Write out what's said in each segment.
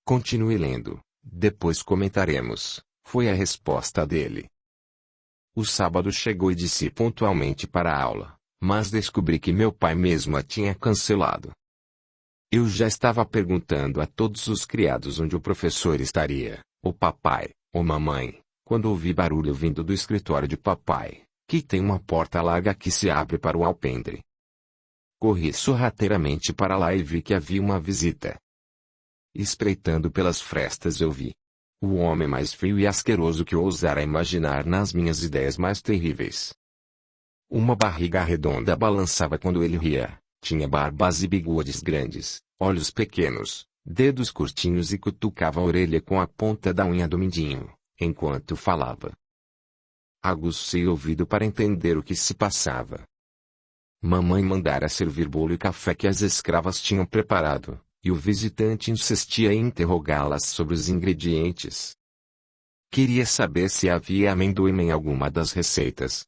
Continue lendo, depois comentaremos, foi a resposta dele. O sábado chegou e disse pontualmente para a aula, mas descobri que meu pai mesmo a tinha cancelado. Eu já estava perguntando a todos os criados onde o professor estaria, o papai, ou mamãe, quando ouvi barulho vindo do escritório de papai, que tem uma porta larga que se abre para o alpendre. Corri sorrateiramente para lá e vi que havia uma visita. Espreitando pelas frestas eu vi o homem mais feio e asqueroso que eu ousara imaginar nas minhas ideias mais terríveis. Uma barriga redonda balançava quando ele ria, tinha barbas e bigodes grandes, olhos pequenos, dedos curtinhos e cutucava a orelha com a ponta da unha do mindinho, enquanto falava. Aguçei o ouvido para entender o que se passava. Mamãe mandara servir bolo e café que as escravas tinham preparado, e o visitante insistia em interrogá-las sobre os ingredientes. Queria saber se havia amendoim em alguma das receitas.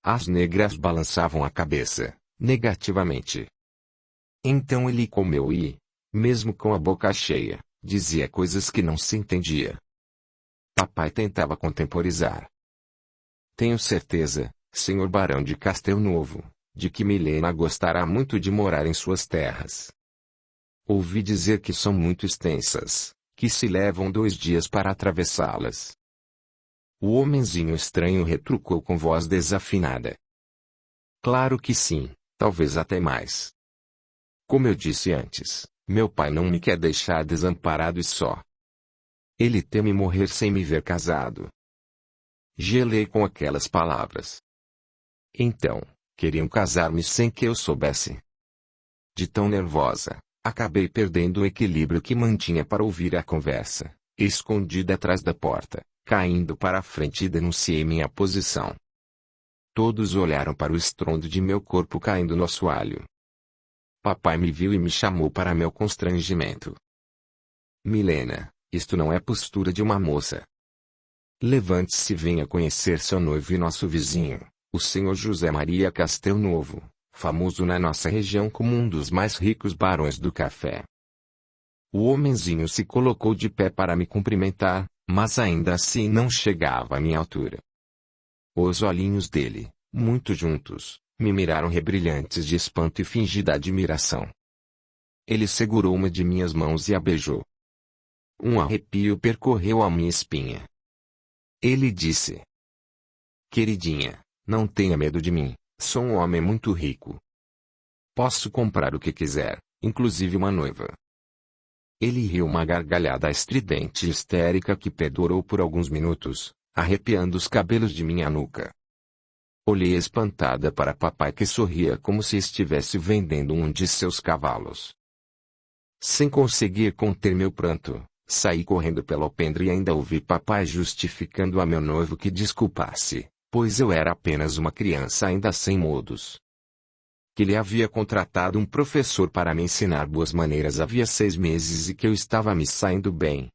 As negras balançavam a cabeça, negativamente. Então ele comeu e, mesmo com a boca cheia, dizia coisas que não se entendia. Papai tentava contemporizar. Tenho certeza, senhor Barão de Castelo Novo, de que Milena gostará muito de morar em suas terras. Ouvi dizer que são muito extensas, que se levam 2 dias para atravessá-las. O homenzinho estranho retrucou com voz desafinada. Claro que sim, talvez até mais. Como eu disse antes, meu pai não me quer deixar desamparado e só. Ele teme morrer sem me ver casado. Gelei com aquelas palavras. Então, queriam casar-me sem que eu soubesse. De tão nervosa, acabei perdendo o equilíbrio que mantinha para ouvir a conversa, escondida atrás da porta, caindo para a frente e denunciei minha posição. Todos olharam para o estrondo de meu corpo caindo no assoalho. Papai me viu e me chamou para meu constrangimento. Milena, isto não é postura de uma moça. Levante-se e venha conhecer seu noivo e nosso vizinho, o senhor José Maria Castelo Novo, famoso na nossa região como um dos mais ricos barões do café. O homenzinho se colocou de pé para me cumprimentar, mas ainda assim não chegava à minha altura. Os olhinhos dele, muito juntos, me miraram rebrilhantes de espanto e fingida admiração. Ele segurou uma de minhas mãos e a beijou. Um arrepio percorreu a minha espinha. Ele disse: Queridinha, não tenha medo de mim, sou um homem muito rico. Posso comprar o que quiser, inclusive uma noiva. Ele riu uma gargalhada estridente e histérica que perdurou por alguns minutos, arrepiando os cabelos de minha nuca. Olhei espantada para papai que sorria como se estivesse vendendo um de seus cavalos. Sem conseguir conter meu pranto, saí correndo pelo alpendre e ainda ouvi papai justificando a meu noivo que desculpasse, pois eu era apenas uma criança ainda sem modos. Que ele havia contratado um professor para me ensinar boas maneiras havia 6 meses e que eu estava me saindo bem.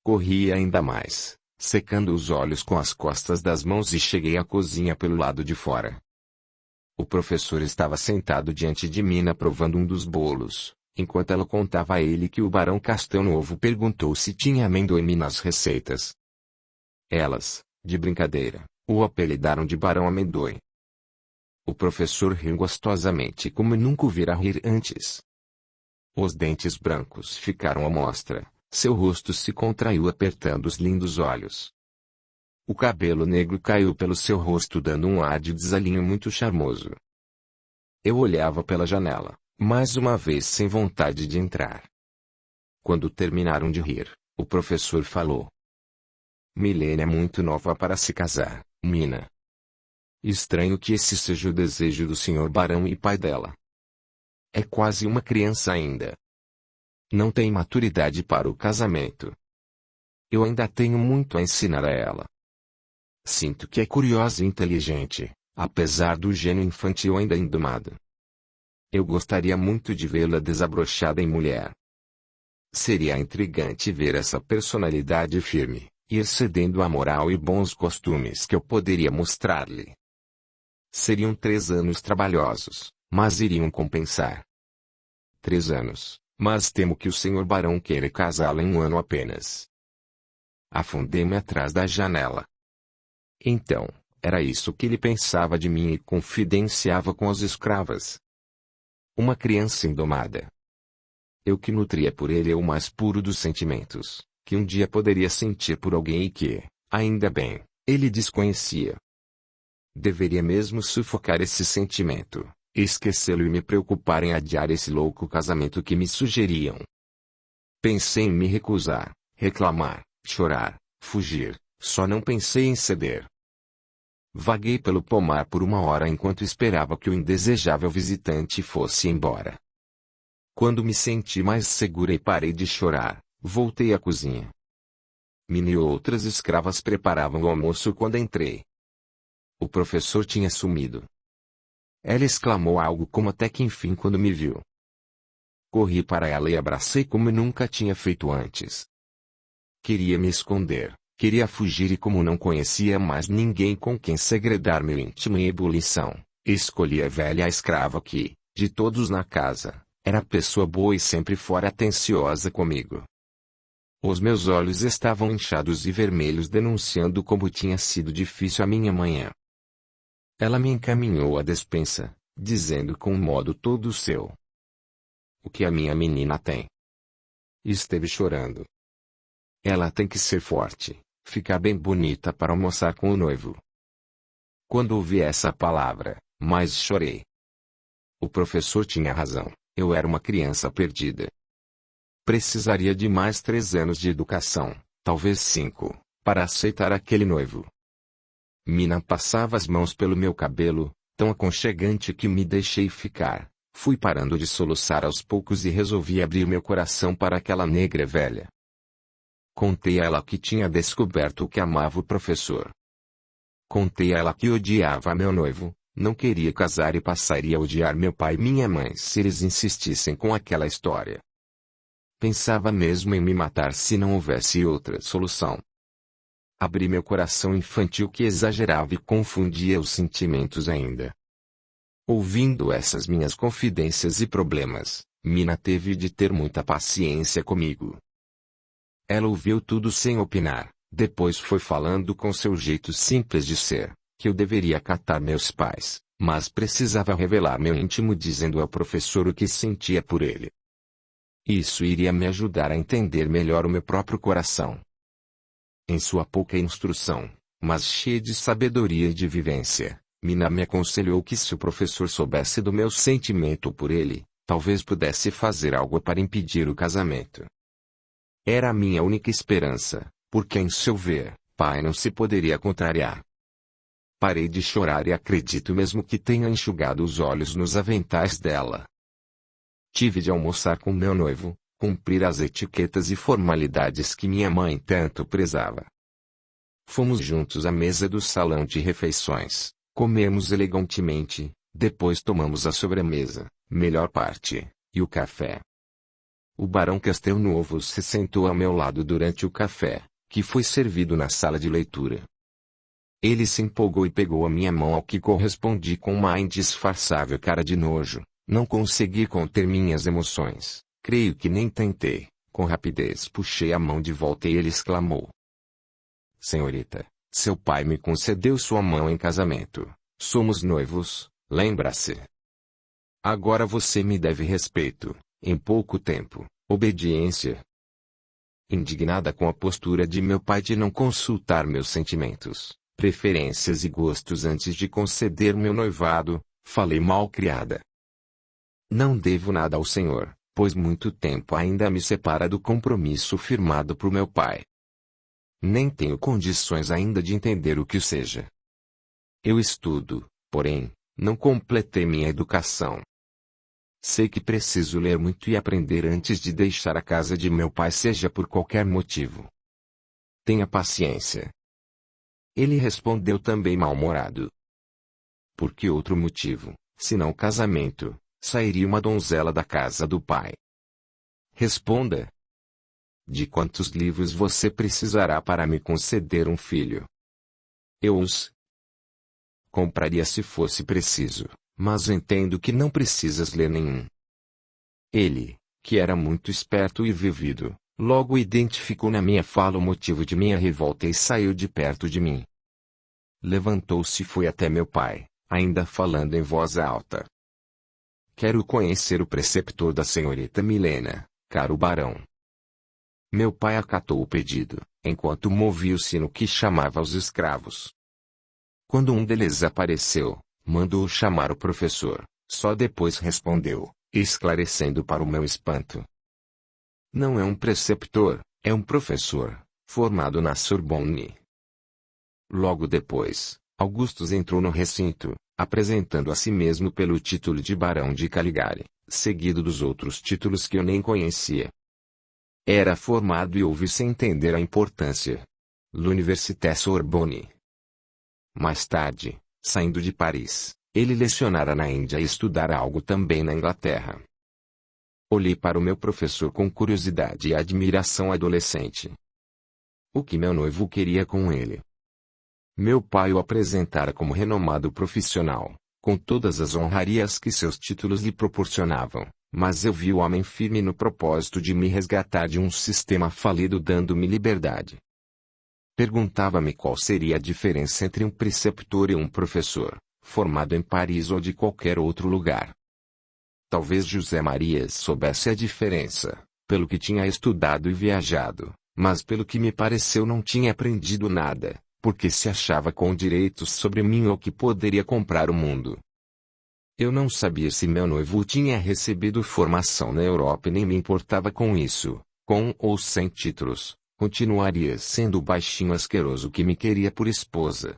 Corri ainda mais, secando os olhos com as costas das mãos e cheguei à cozinha pelo lado de fora. O professor estava sentado diante de Mina provando um dos bolos, enquanto ela contava a ele que o barão Castelo Novo perguntou se tinha amendoim nas receitas. Elas, de brincadeira, o apelidaram de Barão Amendoim. O professor riu gostosamente como nunca o vira rir antes. Os dentes brancos ficaram à mostra, seu rosto se contraiu apertando os lindos olhos. O cabelo negro caiu pelo seu rosto dando um ar de desalinho muito charmoso. Eu olhava pela janela, mais uma vez sem vontade de entrar. Quando terminaram de rir, o professor falou: Milena é muito nova para se casar, Mina. Estranho que esse seja o desejo do senhor barão e pai dela. É quase uma criança ainda. Não tem maturidade para o casamento. Eu ainda tenho muito a ensinar a ela. Sinto que é curiosa e inteligente, apesar do gênio infantil ainda indomado. Eu gostaria muito de vê-la desabrochada em mulher. Seria intrigante ver essa personalidade firme, ir cedendo à moral e bons costumes que eu poderia mostrar-lhe. Seriam 3 anos trabalhosos, mas iriam compensar. 3 anos, Mas temo que o senhor barão queira casá-la em um ano apenas. Afundei-me atrás da janela. Então, era isso que ele pensava de mim e confidenciava com as escravas. Uma criança indomada. Eu que nutria por ele o mais puro dos sentimentos, que um dia poderia sentir por alguém e que, ainda bem, ele desconhecia. Deveria mesmo sufocar esse sentimento, esquecê-lo e me preocupar em adiar esse louco casamento que me sugeriam. Pensei em me recusar, reclamar, chorar, fugir, só não pensei em ceder. Vaguei pelo pomar por uma hora enquanto esperava que o indesejável visitante fosse embora. Quando me senti mais segura e parei de chorar, voltei à cozinha. Mina e outras escravas preparavam o almoço quando entrei. O professor tinha sumido. Ela exclamou algo como até que enfim quando me viu. Corri para ela e abracei como nunca tinha feito antes. Queria me esconder, queria fugir e como não conhecia mais ninguém com quem segredar meu íntimo em ebulição, escolhi a velha escrava que, de todos na casa, era pessoa boa e sempre fora atenciosa comigo. Os meus olhos estavam inchados e vermelhos denunciando como tinha sido difícil a minha manhã. Ela me encaminhou à despensa, dizendo com um modo todo seu: "O que a minha menina tem?" Esteve chorando. Ela tem que ser forte, ficar bem bonita para almoçar com o noivo. Quando ouvi essa palavra, mais chorei. O professor tinha razão, eu era uma criança perdida. Precisaria de mais 3 anos de educação, talvez 5, para aceitar aquele noivo. Mina passava as mãos pelo meu cabelo, tão aconchegante que me deixei ficar. Fui parando de soluçar aos poucos e resolvi abrir meu coração para aquela negra velha. Contei a ela que tinha descoberto que amava o professor. Contei a ela que odiava meu noivo, não queria casar e passaria a odiar meu pai e minha mãe se eles insistissem com aquela história. Pensava mesmo em me matar se não houvesse outra solução. Abri meu coração infantil que exagerava e confundia os sentimentos ainda. Ouvindo essas minhas confidências e problemas, Mina teve de ter muita paciência comigo. Ela ouviu tudo sem opinar, depois foi falando com seu jeito simples de ser, que eu deveria acatar meus pais, mas precisava revelar meu íntimo dizendo ao professor o que sentia por ele. Isso iria me ajudar a entender melhor o meu próprio coração. Em sua pouca instrução, mas cheia de sabedoria e de vivência, Mina me aconselhou que se o professor soubesse do meu sentimento por ele, talvez pudesse fazer algo para impedir o casamento. Era a minha única esperança, porque em seu ver, pai não se poderia contrariar. Parei de chorar e acredito mesmo que tenha enxugado os olhos nos aventais dela. Tive de almoçar com meu noivo, cumprir as etiquetas e formalidades que minha mãe tanto prezava. Fomos juntos à mesa do salão de refeições, comemos elegantemente, depois tomamos a sobremesa, melhor parte, e o café. O barão Castelnuovo se sentou ao meu lado durante o café, que foi servido na sala de leitura. Ele se empolgou e pegou a minha mão ao que correspondi com uma indisfarçável cara de nojo. Não consegui conter minhas emoções, creio que nem tentei. Com rapidez puxei a mão de volta e ele exclamou: "Senhorita, seu pai me concedeu sua mão em casamento. Somos noivos, lembra-se. Agora você me deve respeito, em pouco tempo, obediência." Indignada com a postura de meu pai de não consultar meus sentimentos, preferências e gostos antes de conceder meu noivado, falei mal criada: "Não devo nada ao senhor, pois muito tempo ainda me separa do compromisso firmado por meu pai. Nem tenho condições ainda de entender o que seja. Eu estudo, porém, não completei minha educação. Sei que preciso ler muito e aprender antes de deixar a casa de meu pai, seja por qualquer motivo. Tenha paciência." Ele respondeu também mal-humorado: "Por que outro motivo, senão o casamento, sairia uma donzela da casa do pai? Responda. De quantos livros você precisará para me conceder um filho? Eu os compraria se fosse preciso, mas entendo que não precisas ler nenhum." Ele, que era muito esperto e vivido, logo identificou na minha fala o motivo de minha revolta e saiu de perto de mim. Levantou-se e foi até meu pai, ainda falando em voz alta. Quero conhecer o preceptor da senhorita Milena, caro barão. Meu pai acatou o pedido, enquanto movia o sino que chamava os escravos. Quando um deles apareceu, mandou chamar o professor, só depois respondeu, esclarecendo para o meu espanto. Não é um preceptor, é um professor, formado na Sorbonne. Logo depois, Augustus entrou no recinto, apresentando a si mesmo pelo título de Barão de Caligari, seguido dos outros títulos que eu nem conhecia. Era formado e ouvi-se entender a importância. L'Université Sorbonne. Mais tarde, saindo de Paris, ele lecionara na Índia e estudara algo também na Inglaterra. Olhei para o meu professor com curiosidade e admiração adolescente. O que meu noivo queria com ele? Meu pai o apresentara como renomado profissional, com todas as honrarias que seus títulos lhe proporcionavam, mas eu vi o homem firme no propósito de me resgatar de um sistema falido dando-me liberdade. Perguntava-me qual seria a diferença entre um preceptor e um professor, formado em Paris ou de qualquer outro lugar. Talvez José Maria soubesse a diferença, pelo que tinha estudado e viajado, mas pelo que me pareceu não tinha aprendido nada, porque se achava com direitos sobre mim ou que poderia comprar o mundo. Eu não sabia se meu noivo tinha recebido formação na Europa e nem me importava com isso, com ou sem títulos, continuaria sendo o baixinho asqueroso que me queria por esposa.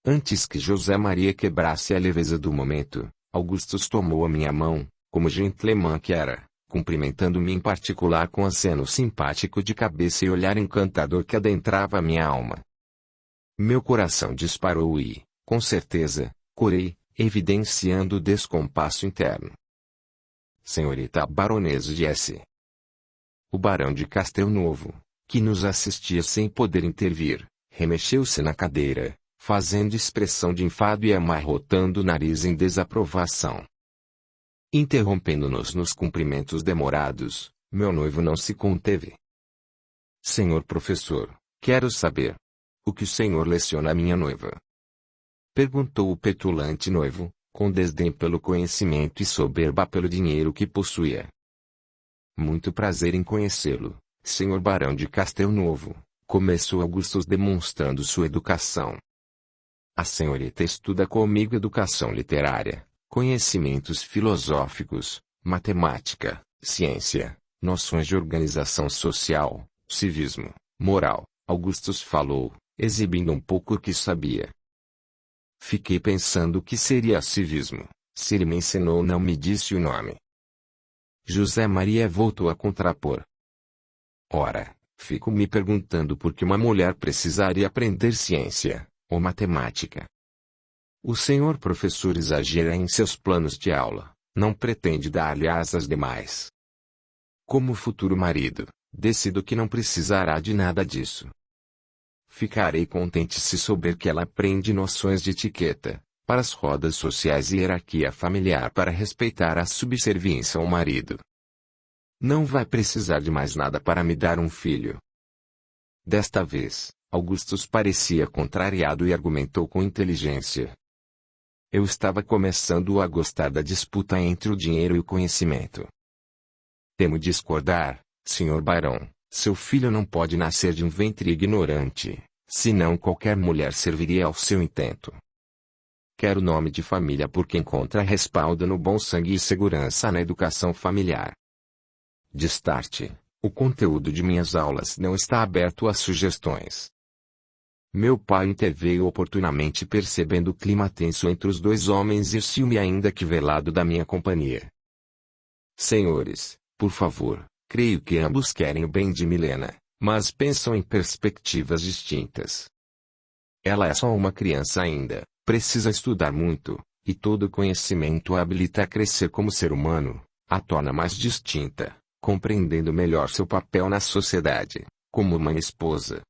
Antes que José Maria quebrasse a leveza do momento, Augustus tomou a minha mão, como gentleman que era, cumprimentando-me em particular com aceno simpático de cabeça e olhar encantador que adentrava minha alma. Meu coração disparou e, com certeza, corei, evidenciando o descompasso interno. Senhorita Baronesa de S. O barão de Castelnovo, que nos assistia sem poder intervir, remexeu-se na cadeira, fazendo expressão de enfado e amarrotando o nariz em desaprovação. Interrompendo-nos nos cumprimentos demorados, meu noivo não se conteve. Senhor professor, quero saber. O que o senhor leciona a minha noiva? Perguntou o petulante noivo, com desdém pelo conhecimento e soberba pelo dinheiro que possuía. Muito prazer em conhecê-lo, senhor barão de Castelnovo, começou Augustus demonstrando sua educação. A senhorita estuda comigo educação literária, conhecimentos filosóficos, matemática, ciência, noções de organização social, civismo, moral, Augustus falou, exibindo um pouco o que sabia. Fiquei pensando o que seria civismo, se ele me ensinou ou não me disse o nome. José Maria voltou a contrapor. Ora, fico me perguntando por que uma mulher precisaria aprender ciência, ou matemática. O senhor professor exagera em seus planos de aula, não pretende dar-lhe asas demais. Como futuro marido, decido que não precisará de nada disso. Ficarei contente se souber que ela aprende noções de etiqueta, para as rodas sociais e hierarquia familiar para respeitar a subserviência ao marido. Não vai precisar de mais nada para me dar um filho. Desta vez, Augustus parecia contrariado e argumentou com inteligência. Eu estava começando a gostar da disputa entre o dinheiro e o conhecimento. Temo discordar, senhor barão. Seu filho não pode nascer de um ventre ignorante, senão qualquer mulher serviria ao seu intento. Quero nome de família porque encontra respaldo no bom sangue e segurança na educação familiar. De start, o conteúdo de minhas aulas não está aberto a sugestões. Meu pai interveio oportunamente percebendo o clima tenso entre os dois homens e o ciúme ainda que velado da minha companhia. Senhores, por favor. Creio que ambos querem o bem de Milena, mas pensam em perspectivas distintas. Ela é só uma criança ainda, precisa estudar muito, e todo conhecimento a habilita a crescer como ser humano, a torna mais distinta, compreendendo melhor seu papel na sociedade, como mãe e esposa.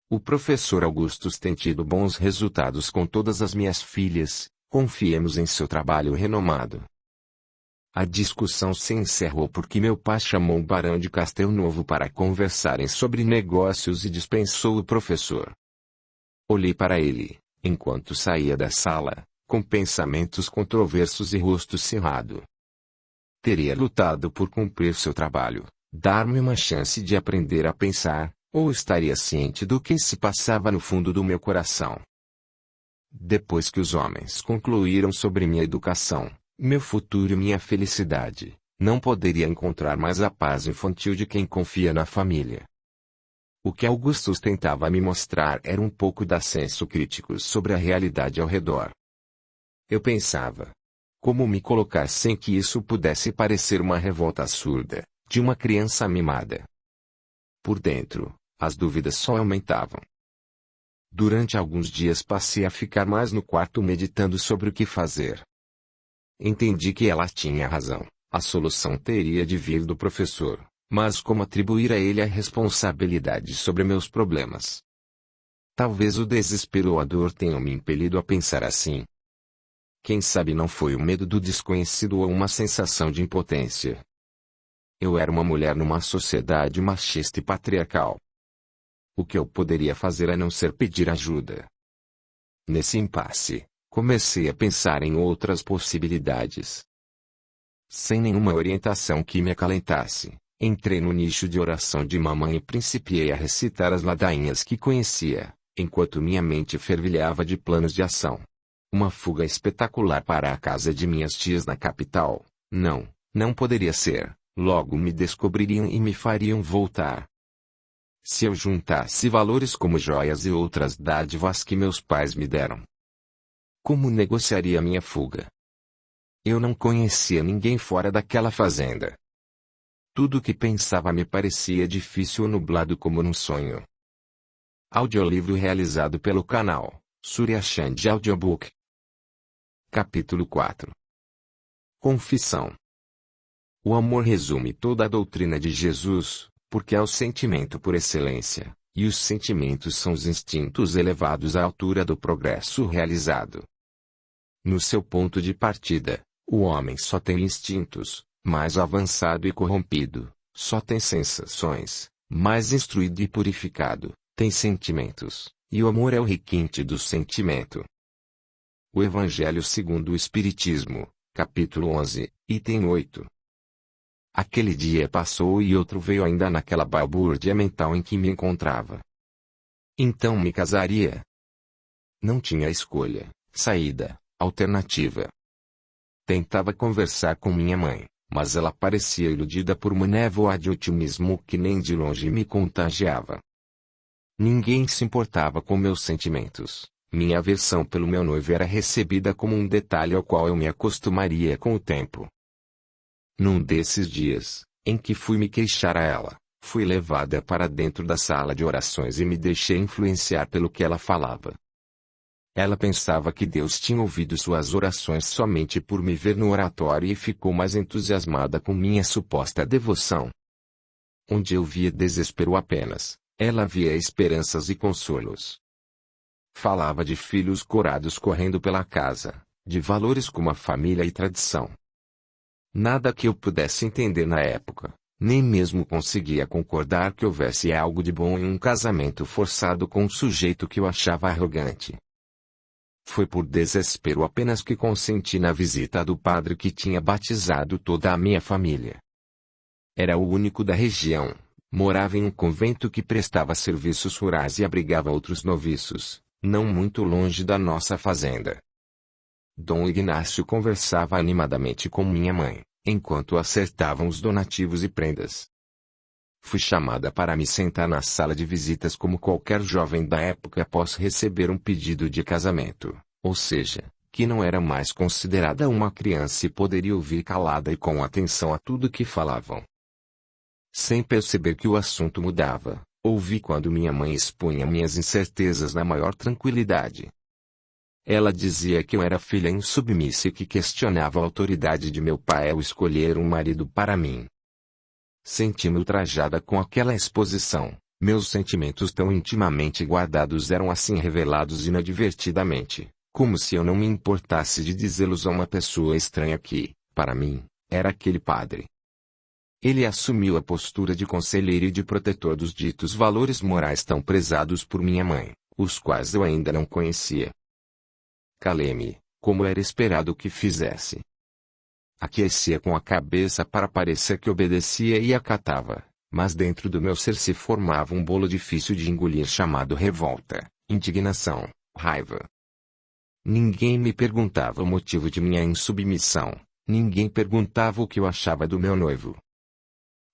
O professor Augustus tem tido bons resultados com todas as minhas filhas, confiemos em seu trabalho renomado. A discussão se encerrou porque meu pai chamou o barão de Castelnovo para conversarem sobre negócios e dispensou o professor. Olhei para ele, enquanto saía da sala, com pensamentos controversos e rosto cerrado. Teria lutado por cumprir seu trabalho, dar-me uma chance de aprender a pensar, ou estaria ciente do que se passava no fundo do meu coração? Depois que os homens concluíram sobre minha educação, meu futuro e minha felicidade, não poderia encontrar mais a paz infantil de quem confia na família. O que Augustus tentava me mostrar era um pouco da senso crítico sobre a realidade ao redor. Eu pensava, como me colocar sem que isso pudesse parecer uma revolta surda, de uma criança mimada? Por dentro, as dúvidas só aumentavam. Durante alguns dias passei a ficar mais no quarto meditando sobre o que fazer. Entendi que ela tinha razão, a solução teria de vir do professor, mas como atribuir a ele a responsabilidade sobre meus problemas? Talvez o desespero ou a dor tenham me impelido a pensar assim. Quem sabe não foi o medo do desconhecido ou uma sensação de impotência. Eu era uma mulher numa sociedade machista e patriarcal. O que eu poderia fazer a não ser pedir ajuda? Nesse impasse, comecei a pensar em outras possibilidades. Sem nenhuma orientação que me acalentasse, entrei no nicho de oração de mamãe e principiei a recitar as ladainhas que conhecia, enquanto minha mente fervilhava de planos de ação. Uma fuga espetacular para a casa de minhas tias na capital? Não poderia ser, logo me descobririam e me fariam voltar. Se eu juntasse valores como joias e outras dádivas que meus pais me deram, como negociaria minha fuga? Eu não conhecia ninguém fora daquela fazenda. Tudo o que pensava me parecia difícil ou nublado como num sonho. Audiolivro realizado pelo canal Surya Chand Audiobook. Capítulo 4. Confissão. O amor resume toda a doutrina de Jesus, porque é o sentimento por excelência, e os sentimentos são os instintos elevados à altura do progresso realizado. No seu ponto de partida, o homem só tem instintos, mais avançado e corrompido, só tem sensações, mais instruído e purificado, tem sentimentos, e o amor é o requinte do sentimento. O Evangelho segundo o Espiritismo, capítulo 11, item 8. Aquele dia passou e outro veio ainda naquela balbúrdia mental em que me encontrava. Então me casaria. Não tinha escolha, saída, alternativa. Tentava conversar com minha mãe, mas ela parecia iludida por uma névoa de otimismo que nem de longe me contagiava. Ninguém se importava com meus sentimentos. Minha aversão pelo meu noivo era recebida como um detalhe ao qual eu me acostumaria com o tempo. Num desses dias, em que fui me queixar a ela, fui levada para dentro da sala de orações e me deixei influenciar pelo que ela falava. Ela pensava que Deus tinha ouvido suas orações somente por me ver no oratório e ficou mais entusiasmada com minha suposta devoção. Onde eu via desespero apenas, ela via esperanças e consolos. Falava de filhos corados correndo pela casa, de valores como a família e tradição. Nada que eu pudesse entender na época, nem mesmo conseguia concordar que houvesse algo de bom em um casamento forçado com um sujeito que eu achava arrogante. Foi por desespero apenas que consenti na visita do padre que tinha batizado toda a minha família. Era o único da região, morava em um convento que prestava serviços rurais e abrigava outros noviços, não muito longe da nossa fazenda. Dom Ignácio conversava animadamente com minha mãe, enquanto acertavam os donativos e prendas. Fui chamada para me sentar na sala de visitas como qualquer jovem da época após receber um pedido de casamento, ou seja, que não era mais considerada uma criança e poderia ouvir calada e com atenção a tudo que falavam. Sem perceber que o assunto mudava, ouvi quando minha mãe expunha minhas incertezas na maior tranquilidade. Ela dizia que eu era filha insubmissa e que questionava a autoridade de meu pai ao escolher um marido para mim. Senti-me ultrajada com aquela exposição. Meus sentimentos tão intimamente guardados eram assim revelados inadvertidamente, como se eu não me importasse de dizê-los a uma pessoa estranha que, para mim, Era aquele padre. Ele assumiu a postura de conselheiro e de protetor dos ditos valores morais tão prezados por minha mãe, os quais eu ainda não conhecia. Calei-me, como era esperado que fizesse. Aquecia com a cabeça para parecer que obedecia e acatava, mas dentro do meu ser se formava um bolo difícil de engolir chamado revolta, indignação, raiva. Ninguém me perguntava o motivo de minha insubmissão, ninguém perguntava o que eu achava do meu noivo.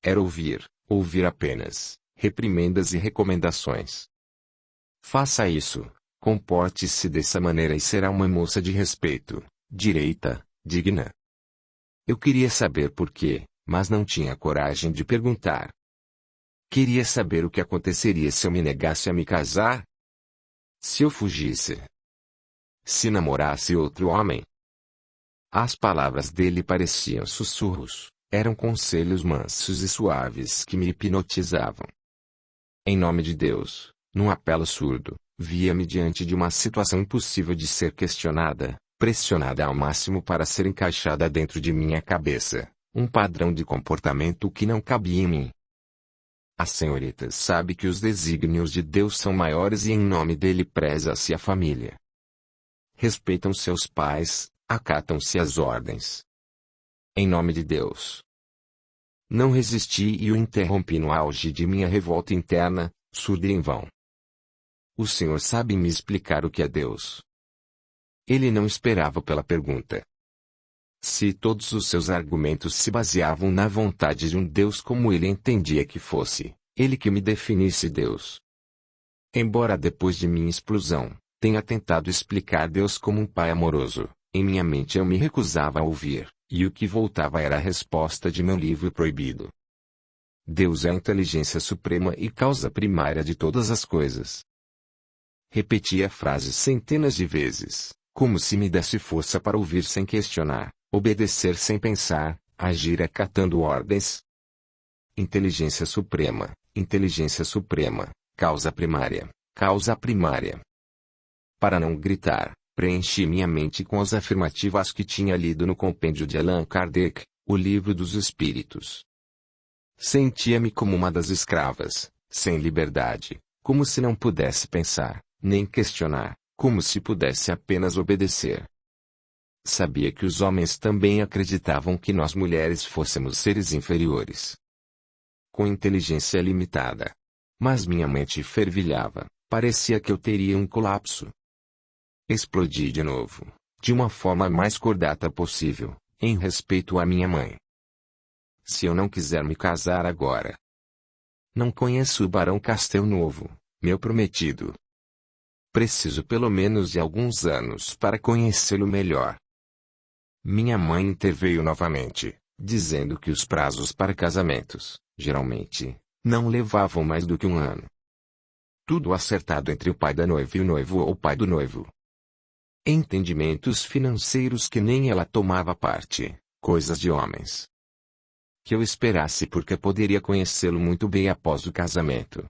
Era ouvir apenas, reprimendas e recomendações. Faça isso, comporte-se dessa maneira e será uma moça de respeito, direita, digna. Eu queria saber por quê, mas não tinha coragem de perguntar. Queria saber o que aconteceria se eu me negasse a me casar? Se eu fugisse? Se namorasse outro homem? As palavras dele pareciam sussurros, eram conselhos mansos e suaves que me hipnotizavam. Em nome de Deus, num apelo surdo, via-me diante de uma situação impossível de ser questionada, pressionada ao máximo para ser encaixada dentro de minha cabeça, um padrão de comportamento que não cabia em mim. A senhorita sabe que os desígnios de Deus são maiores e em nome dele preza-se a família. Respeitam seus pais, acatam-se às ordens. Em nome de Deus. Não resisti e o interrompi no auge de minha revolta interna, surda e em vão. O senhor sabe me explicar o que é Deus? Ele não esperava pela pergunta. Se todos os seus argumentos se baseavam na vontade de um Deus como ele entendia que fosse, ele que me definisse Deus. Embora depois de minha explosão, tenha tentado explicar Deus como um pai amoroso, em minha mente eu me recusava a ouvir, e o que voltava era a resposta de meu livro proibido. Deus é a inteligência suprema e causa primária de todas as coisas. Repeti a frase centenas de vezes, como se me desse força para ouvir sem questionar, obedecer sem pensar, agir acatando ordens. Inteligência suprema, causa primária, causa primária. Para não gritar, preenchi minha mente com as afirmativas que tinha lido no compêndio de Allan Kardec, o Livro dos Espíritos. Sentia-me como uma das escravas, sem liberdade, como se não pudesse pensar, nem questionar, como se pudesse apenas obedecer. Sabia que os homens também acreditavam que nós mulheres fôssemos seres inferiores, com inteligência limitada. Mas minha mente fervilhava, parecia que eu teria um colapso. Explodi de novo, de uma forma mais cordata possível, em respeito à minha mãe. Se eu não quiser me casar agora, não conheço o Barão Castelnovo, meu prometido. Preciso pelo menos de alguns anos para conhecê-lo melhor. Minha mãe interveio novamente, dizendo que os prazos para casamentos, geralmente, não levavam mais do que um ano. Tudo acertado entre o pai da noiva e o noivo ou o pai do noivo. Entendimentos financeiros que nem ela tomava parte, coisas de homens. Que eu esperasse porque poderia conhecê-lo muito bem após o casamento.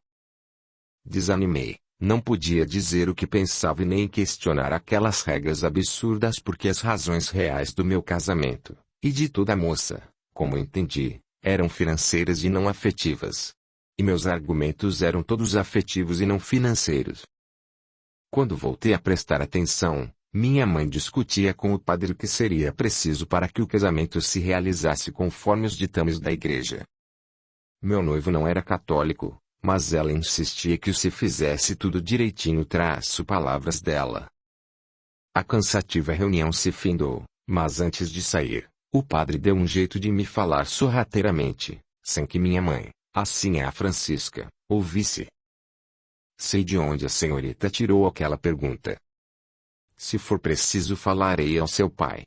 Desanimei, não podia dizer o que pensava e nem questionar aquelas regras absurdas porque as razões reais do meu casamento, e de toda moça, como entendi, eram financeiras e não afetivas. E meus argumentos eram todos afetivos e não financeiros. Quando voltei a prestar atenção, minha mãe discutia com o padre o que seria preciso para que o casamento se realizasse conforme os ditames da igreja. Meu noivo não era católico, mas ela insistia que se fizesse tudo direitinho traço palavras dela. A cansativa reunião se findou, mas antes de sair, o padre deu um jeito de me falar sorrateiramente, sem que minha mãe, assim é a Francisca, ouvisse. Sei de onde a senhorita tirou aquela pergunta. Se for preciso falarei ao seu pai.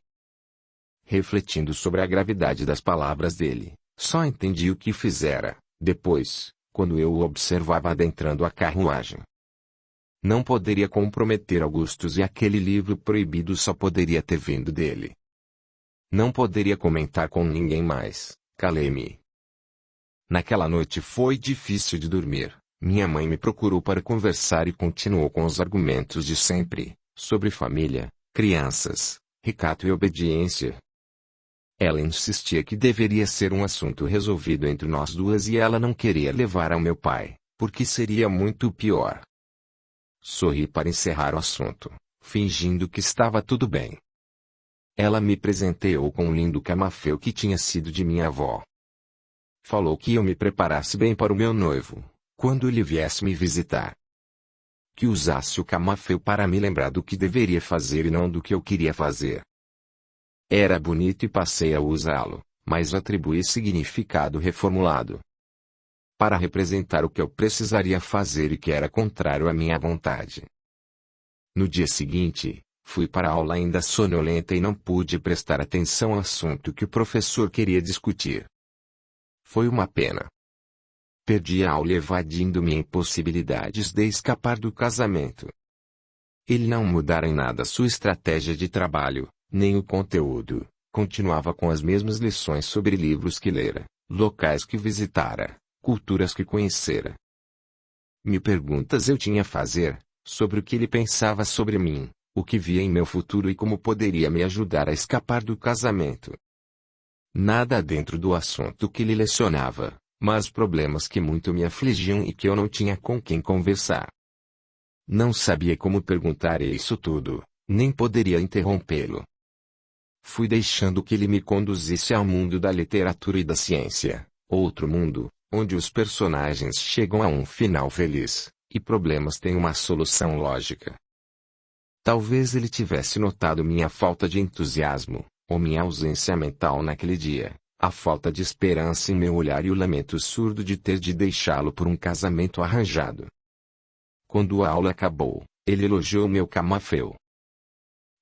Refletindo sobre a gravidade das palavras dele, só entendi o que fizera, depois, quando eu o observava adentrando a carruagem. Não poderia comprometer Augustus e aquele livro proibido só poderia ter vindo dele. Não poderia comentar com ninguém mais, calei-me. Naquela noite foi difícil de dormir. Minha mãe me procurou para conversar e continuou com os argumentos de sempre, sobre família, crianças, recato e obediência. Ela insistia que deveria ser um assunto resolvido entre nós duas e ela não queria levar ao meu pai, porque seria muito pior. Sorri para encerrar o assunto, fingindo que estava tudo bem. Ela me presenteou com um lindo camafeu que tinha sido de minha avó. Falou que eu me preparasse bem para o meu noivo, quando ele viesse me visitar. Que usasse o camafeu para me lembrar do que deveria fazer e não do que eu queria fazer. Era bonito e passei a usá-lo, mas atribuí significado reformulado. Para representar o que eu precisaria fazer e que era contrário à minha vontade. No dia seguinte, fui para a aula ainda sonolenta e não pude prestar atenção ao assunto que o professor queria discutir. Foi uma pena. Perdi a aula evadindo-me impossibilidades de escapar do casamento. Ele não mudara em nada sua estratégia de trabalho, nem o conteúdo, continuava com as mesmas lições sobre livros que lera, locais que visitara, culturas que conhecera. Mil perguntas eu tinha a fazer, sobre o que ele pensava sobre mim, o que via em meu futuro e como poderia me ajudar a escapar do casamento. Nada dentro do assunto que ele lecionava, mas problemas que muito me afligiam e que eu não tinha com quem conversar. Não sabia como perguntar isso tudo, nem poderia interrompê-lo. Fui deixando que ele me conduzisse ao mundo da literatura e da ciência, outro mundo, onde os personagens chegam a um final feliz, e problemas têm uma solução lógica. Talvez ele tivesse notado minha falta de entusiasmo, ou minha ausência mental naquele dia, a falta de esperança em meu olhar e o lamento surdo de ter de deixá-lo por um casamento arranjado. Quando a aula acabou, ele elogiou meu camafeu.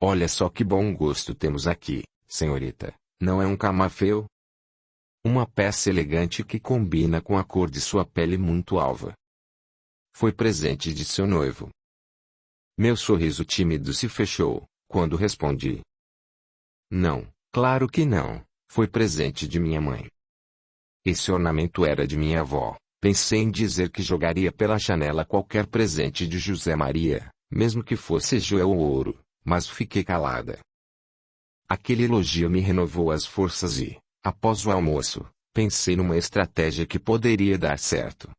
Olha só que bom gosto temos aqui, senhorita, não é um camafeu? Uma peça elegante que combina com a cor de sua pele muito alva. Foi presente de seu noivo. Meu sorriso tímido se fechou, quando respondi. Não, claro que não, foi presente de minha mãe. Esse ornamento era de minha avó, pensei em dizer que jogaria pela janela qualquer presente de José Maria, mesmo que fosse joia ou ouro, mas fiquei calada. Aquele elogio me renovou as forças e, após o almoço, pensei numa estratégia que poderia dar certo.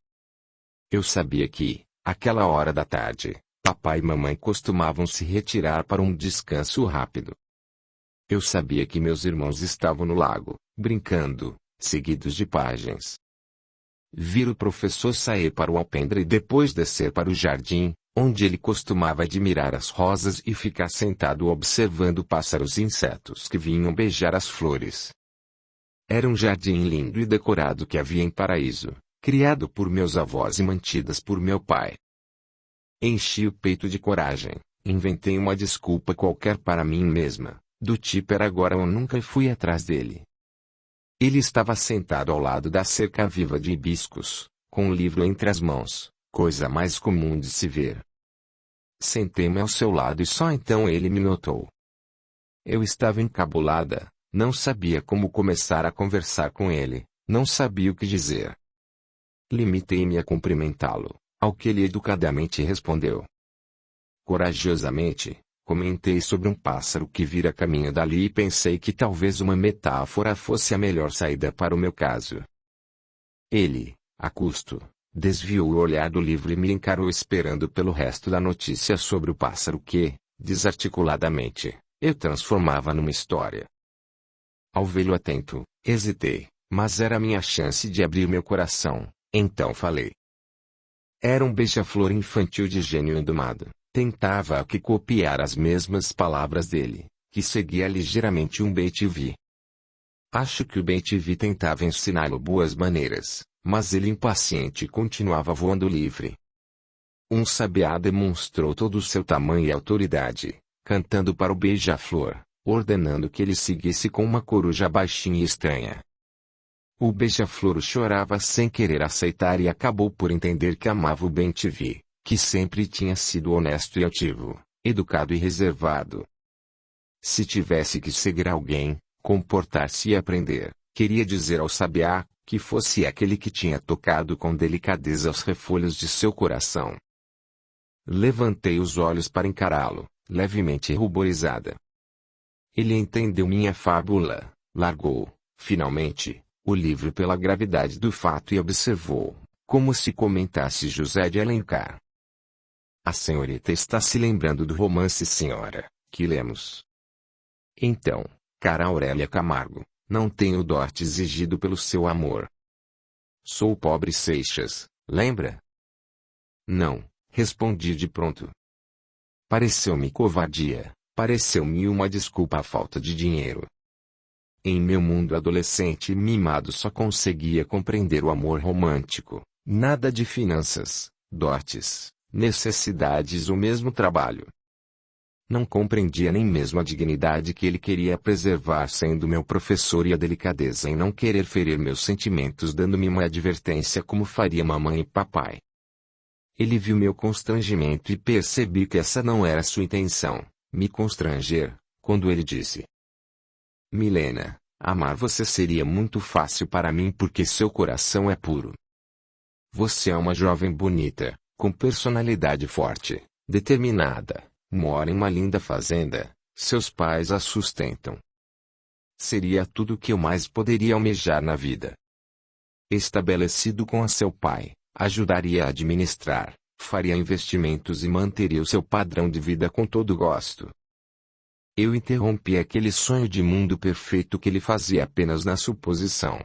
Eu sabia que, àquela hora da tarde, papai e mamãe costumavam se retirar para um descanso rápido. Eu sabia que meus irmãos estavam no lago, brincando, seguidos de pajens. Vi o professor sair para o alpendre e depois descer para o jardim, onde ele costumava admirar as rosas e ficar sentado observando pássaros e insetos que vinham beijar as flores. Era um jardim lindo e decorado que havia em Paraíso, criado por meus avós e mantidas por meu pai. Enchi o peito de coragem, inventei uma desculpa qualquer para mim mesma, do tipo era agora ou nunca e fui atrás dele. Ele estava sentado ao lado da cerca viva de hibiscos, com um livro entre as mãos, coisa mais comum de se ver. Sentei-me ao seu lado e só então ele me notou. Eu estava encabulada, não sabia como começar a conversar com ele, não sabia o que dizer. Limitei-me a cumprimentá-lo, ao que ele educadamente respondeu. Corajosamente, comentei sobre um pássaro que vira caminho dali e pensei que talvez uma metáfora fosse a melhor saída para o meu caso. Ele, a custo, desviou o olhar do livro e me encarou esperando pelo resto da notícia sobre o pássaro que, desarticuladamente, eu transformava numa história. Ao vê-lo atento, hesitei, mas era a minha chance de abrir meu coração, então falei. Era um beija-flor infantil de gênio indomado, tentava que copiar as mesmas palavras dele, que seguia ligeiramente um bem-te-vi. Acho que o bem-te-vi tentava ensiná-lo boas maneiras, mas ele impaciente continuava voando livre. Um sabiá demonstrou todo o seu tamanho e autoridade, cantando para o beija-flor, ordenando que ele seguisse com uma coruja baixinha e estranha. O beija-flor chorava sem querer aceitar e acabou por entender que amava o bem-te-vi, que sempre tinha sido honesto e altivo, educado e reservado. Se tivesse que seguir alguém, comportar-se e aprender, queria dizer ao sabiá, que fosse aquele que tinha tocado com delicadeza os refolhos de seu coração. Levantei os olhos para encará-lo, levemente ruborizada. Ele entendeu minha fábula, Largou, finalmente, o livro pela gravidade do fato e observou, como se comentasse José de Alencar. A senhorita está se lembrando do romance, senhora, que lemos. Então, cara Aurélia Camargo, não tenho o dote exigido pelo seu amor. Sou o pobre Seixas, lembra? Não, respondi de pronto. Pareceu-me covardia, pareceu-me uma desculpa à falta de dinheiro. Em meu mundo adolescente mimado só conseguia compreender o amor romântico, nada de finanças, dotes, necessidades ou mesmo trabalho. Não compreendia nem mesmo a dignidade que ele queria preservar sendo meu professor e a delicadeza em não querer ferir meus sentimentos dando-me uma advertência como faria mamãe e papai. Ele viu meu constrangimento e percebi que essa não era sua intenção, me constranger, quando ele disse: Milena, amar você seria muito fácil para mim porque seu coração é puro. Você é uma jovem bonita, com personalidade forte, determinada, mora em uma linda fazenda, seus pais a sustentam. Seria tudo o que eu mais poderia almejar na vida. Estabelecido com a seu pai, ajudaria a administrar, faria investimentos e manteria o seu padrão de vida com todo gosto. Eu interrompi aquele sonho de mundo perfeito que ele fazia apenas na suposição.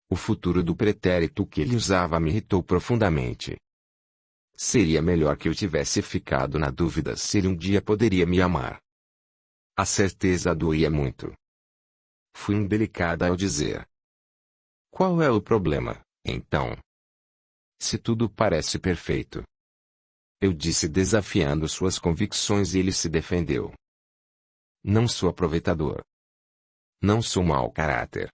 O futuro do pretérito que ele usava me irritou profundamente. Seria melhor que eu tivesse ficado na dúvida se ele um dia poderia me amar. A certeza doía muito. Fui indelicada ao dizer: Qual é o problema, então? Se tudo parece perfeito. Eu disse desafiando suas convicções e ele se defendeu. Não sou aproveitador. Não sou mau caráter.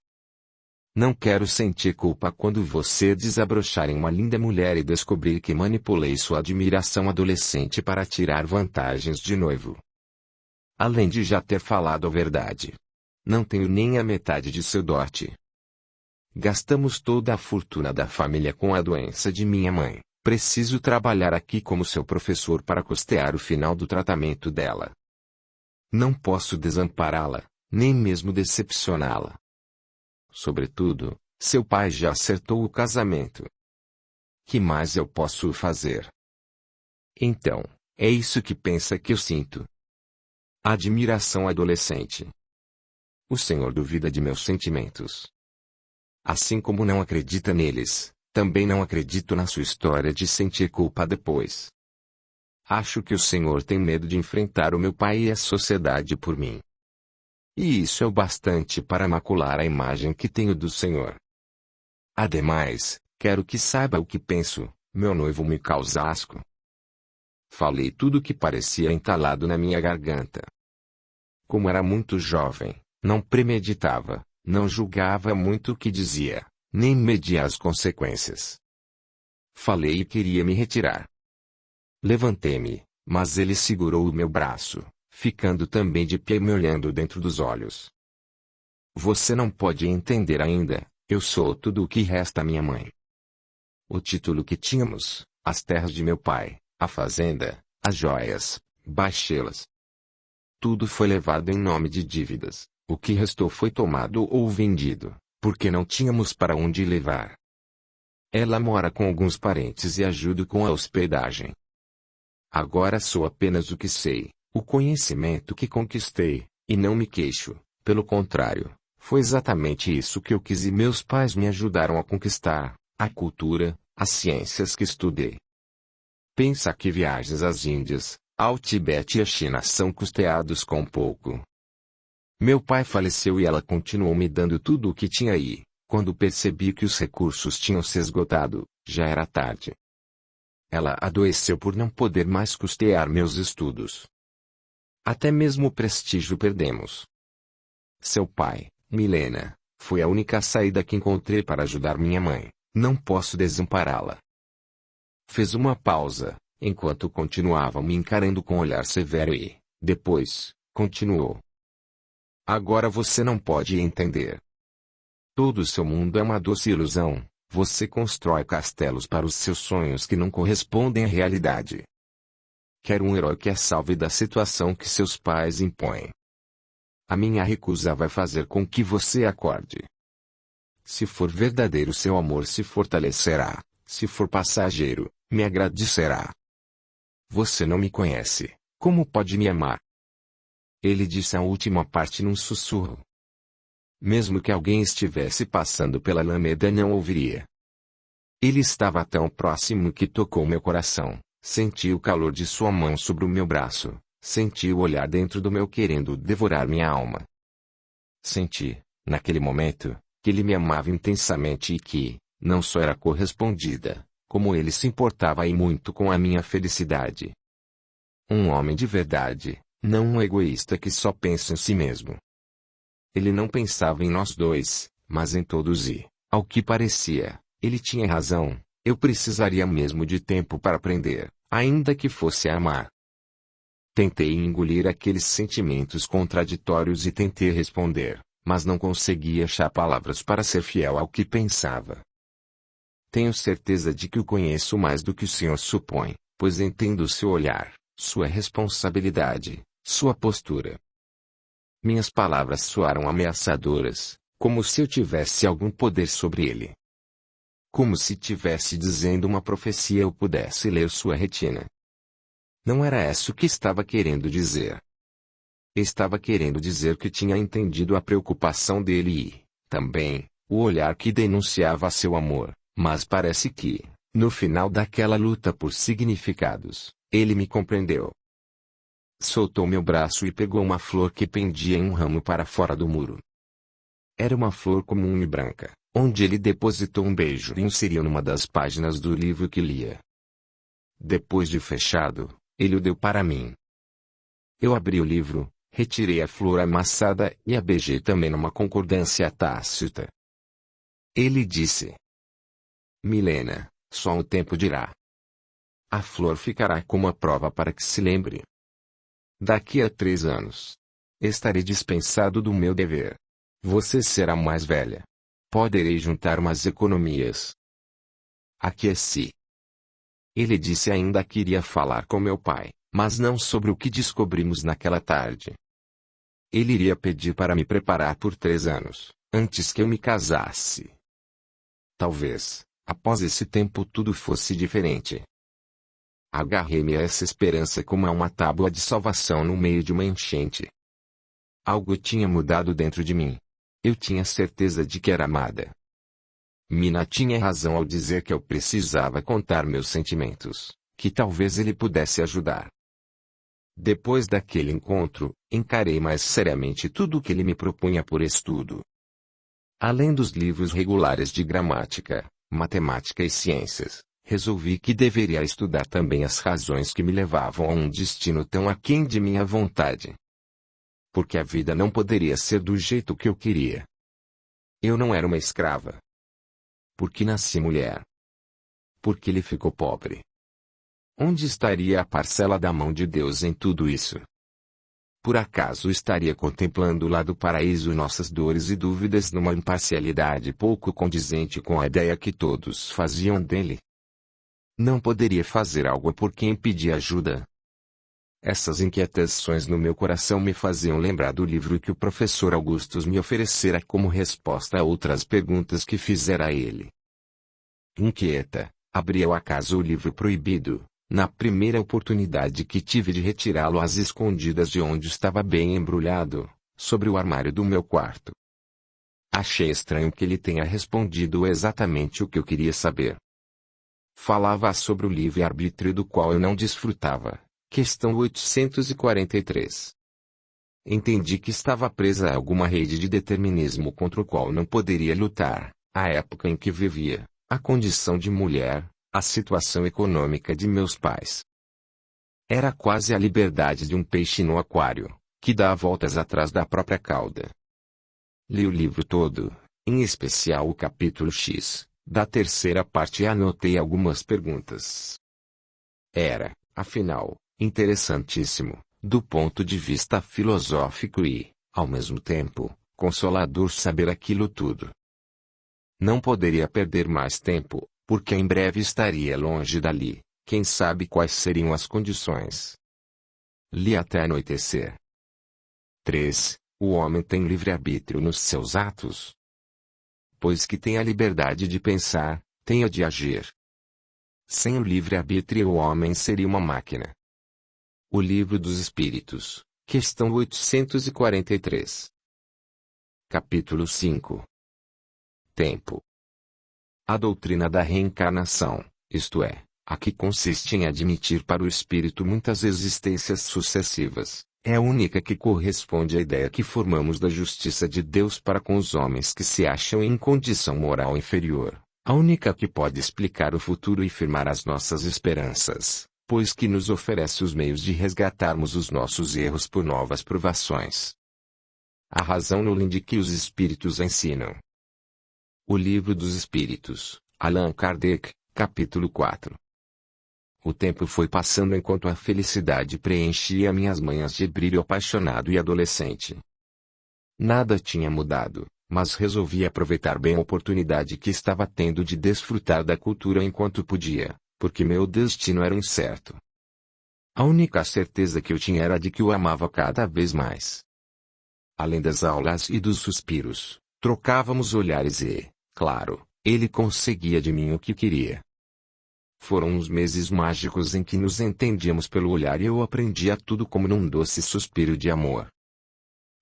Não quero sentir culpa quando você desabrochar em uma linda mulher e descobrir que manipulei sua admiração adolescente para tirar vantagens de noivo. Além de já ter falado a verdade. Não tenho nem a metade de seu dote. Gastamos toda a fortuna da família com a doença de minha mãe. Preciso trabalhar aqui como seu professor para custear o final do tratamento dela. Não posso desampará-la, nem mesmo decepcioná-la. Sobretudo, seu pai já acertou o casamento. Que mais eu posso fazer? Então, é isso que pensa que eu sinto. Admiração adolescente. O senhor duvida de meus sentimentos. Assim como não acredita neles, também não acredito na sua história de sentir culpa depois. Acho que o senhor tem medo de enfrentar o meu pai e a sociedade por mim. E isso é o bastante para macular a imagem que tenho do senhor. Ademais, quero que saiba o que penso, meu noivo me causa asco. Falei tudo o que parecia entalado na minha garganta. Como era muito jovem, não premeditava, não julgava muito o que dizia, nem media as consequências. Falei e queria me retirar. Levantei-me, mas ele segurou o meu braço, ficando também de pé e me olhando dentro dos olhos. Você não pode entender ainda, eu sou tudo o que resta à minha mãe. O título que tínhamos, as terras de meu pai, a fazenda, as joias, baixelas. Tudo foi levado em nome de dívidas, o que restou foi tomado ou vendido, porque não tínhamos para onde levar. Ela mora com alguns parentes e ajudo com a hospedagem. Agora sou apenas o que sei, o conhecimento que conquistei, e não me queixo, pelo contrário, foi exatamente isso que eu quis e meus pais me ajudaram a conquistar, a cultura, as ciências que estudei. Pensa que viagens às Índias, ao Tibete e à China são custeados com pouco. Meu pai faleceu e ela continuou me dando tudo o que tinha aí. Quando percebi que os recursos tinham se esgotado, já era tarde. Ela adoeceu por não poder mais custear meus estudos. Até mesmo o prestígio perdemos. Seu pai, Milena, foi a única saída que encontrei para ajudar minha mãe. Não posso desampará-la. Fez uma pausa, enquanto continuava me encarando com um olhar severo e, depois, continuou. Agora você não pode entender. Todo o seu mundo é uma doce ilusão, você constrói castelos para os seus sonhos que não correspondem à realidade. Quer um herói que a salve da situação que seus pais impõem. A minha recusa vai fazer com que você acorde. Se for verdadeiro, seu amor se fortalecerá. Se for passageiro, me agradecerá. Você não me conhece. Como pode me amar? Ele disse a última parte num sussurro. Mesmo que alguém estivesse passando pela alameda, não ouviria. Ele estava tão próximo que tocou meu coração. Senti o calor de sua mão sobre o meu braço. Senti o olhar dentro do meu querendo devorar minha alma. Senti, naquele momento, que ele me amava intensamente e que, não só era correspondida, como ele se importava e muito com a minha felicidade. Um homem de verdade, não um egoísta que só pensa em si mesmo. Ele não pensava em nós dois, mas em todos e, ao que parecia, ele tinha razão. Eu precisaria mesmo de tempo para aprender, ainda que fosse a amar. Tentei engolir aqueles sentimentos contraditórios e tentei responder, mas não consegui achar palavras para ser fiel ao que pensava. Tenho certeza de que o conheço mais do que o senhor supõe, pois entendo seu olhar, sua responsabilidade, sua postura. Minhas palavras soaram ameaçadoras, como se eu tivesse algum poder sobre ele. Como se tivesse dizendo uma profecia eu pudesse ler sua retina. Não era isso que estava querendo dizer. Estava querendo dizer que tinha entendido a preocupação dele e, também, o olhar que denunciava seu amor, mas parece que, no final daquela luta por significados, ele me compreendeu. Soltou meu braço e pegou uma flor que pendia em um ramo para fora do muro. Era uma flor comum e branca, onde ele depositou um beijo e inseriu numa das páginas do livro que lia. Depois de fechado, ele o deu para mim. Eu abri o livro, retirei a flor amassada e a beijei também numa concordância tácita. Ele disse: Milena, só o tempo dirá. A flor ficará como a prova para que se lembre. Daqui a 3 anos, estarei dispensado do meu dever. Você será mais velha. Poderei juntar umas economias. Aqueci. Ele disse ainda que iria falar com meu pai, mas não sobre o que descobrimos naquela tarde. Ele iria pedir para me preparar por 3 anos, antes que eu me casasse. Talvez, após esse tempo tudo fosse diferente. Agarrei-me a essa esperança como a uma tábua de salvação no meio de uma enchente. Algo tinha mudado dentro de mim. Eu tinha certeza de que era amada. Mina tinha razão ao dizer que eu precisava contar meus sentimentos, que talvez ele pudesse ajudar. Depois daquele encontro, encarei mais seriamente tudo o que ele me propunha por estudo. Além dos livros regulares de gramática, matemática e ciências, resolvi que deveria estudar também as razões que me levavam a um destino tão aquém de minha vontade. Porque a vida não poderia ser do jeito que eu queria. Eu não era uma escrava. Porque nasci mulher. Porque ele ficou pobre. Onde estaria a parcela da mão de Deus em tudo isso? Por acaso estaria contemplando lá do paraíso nossas dores e dúvidas numa imparcialidade pouco condizente com a ideia que todos faziam dele? Não poderia fazer algo por quem pedia ajuda. Essas inquietações no meu coração me faziam lembrar do livro que o professor Augustus me oferecera como resposta a outras perguntas que fizera a ele. Inquieta, abri ao acaso o livro proibido, na primeira oportunidade que tive de retirá-lo às escondidas de onde estava bem embrulhado, sobre o armário do meu quarto. Achei estranho que ele tenha respondido exatamente o que eu queria saber. Falava sobre o livre-arbítrio do qual eu não desfrutava. Questão 843. Entendi que estava presa a alguma rede de determinismo contra o qual não poderia lutar, a época em que vivia, a condição de mulher, a situação econômica de meus pais. Era quase a liberdade de um peixe no aquário, que dá voltas atrás da própria cauda. Li o livro todo, em especial o capítulo X, da terceira parte e anotei algumas perguntas. Era, afinal, interessantíssimo, do ponto de vista filosófico e, ao mesmo tempo, consolador saber aquilo tudo. Não poderia perder mais tempo, porque em breve estaria longe dali, quem sabe quais seriam as condições. Li até anoitecer. 3. O homem tem livre-arbítrio nos seus atos. Pois que tem a liberdade de pensar, tem a de agir. Sem o livre-arbítrio o homem seria uma máquina. O Livro dos Espíritos, questão 843. Capítulo 5. Tempo. A doutrina da reencarnação, isto é, a que consiste em admitir para o espírito muitas existências sucessivas, é a única que corresponde à ideia que formamos da justiça de Deus para com os homens que se acham em condição moral inferior, a única que pode explicar o futuro e firmar as nossas esperanças, pois que nos oferece os meios de resgatarmos os nossos erros por novas provações. A razão nulla que os espíritos ensinam. O Livro dos Espíritos, Allan Kardec, capítulo 4. O tempo foi passando enquanto a felicidade preenchia minhas manhãs de brilho apaixonado e adolescente. Nada tinha mudado, mas resolvi aproveitar bem a oportunidade que estava tendo de desfrutar da cultura enquanto podia, porque meu destino era incerto. A única certeza que eu tinha era de que o amava cada vez mais. Além das aulas e dos suspiros, trocávamos olhares e, claro, ele conseguia de mim o que queria. Foram uns meses mágicos em que nos entendíamos pelo olhar e eu aprendia tudo como num doce suspiro de amor.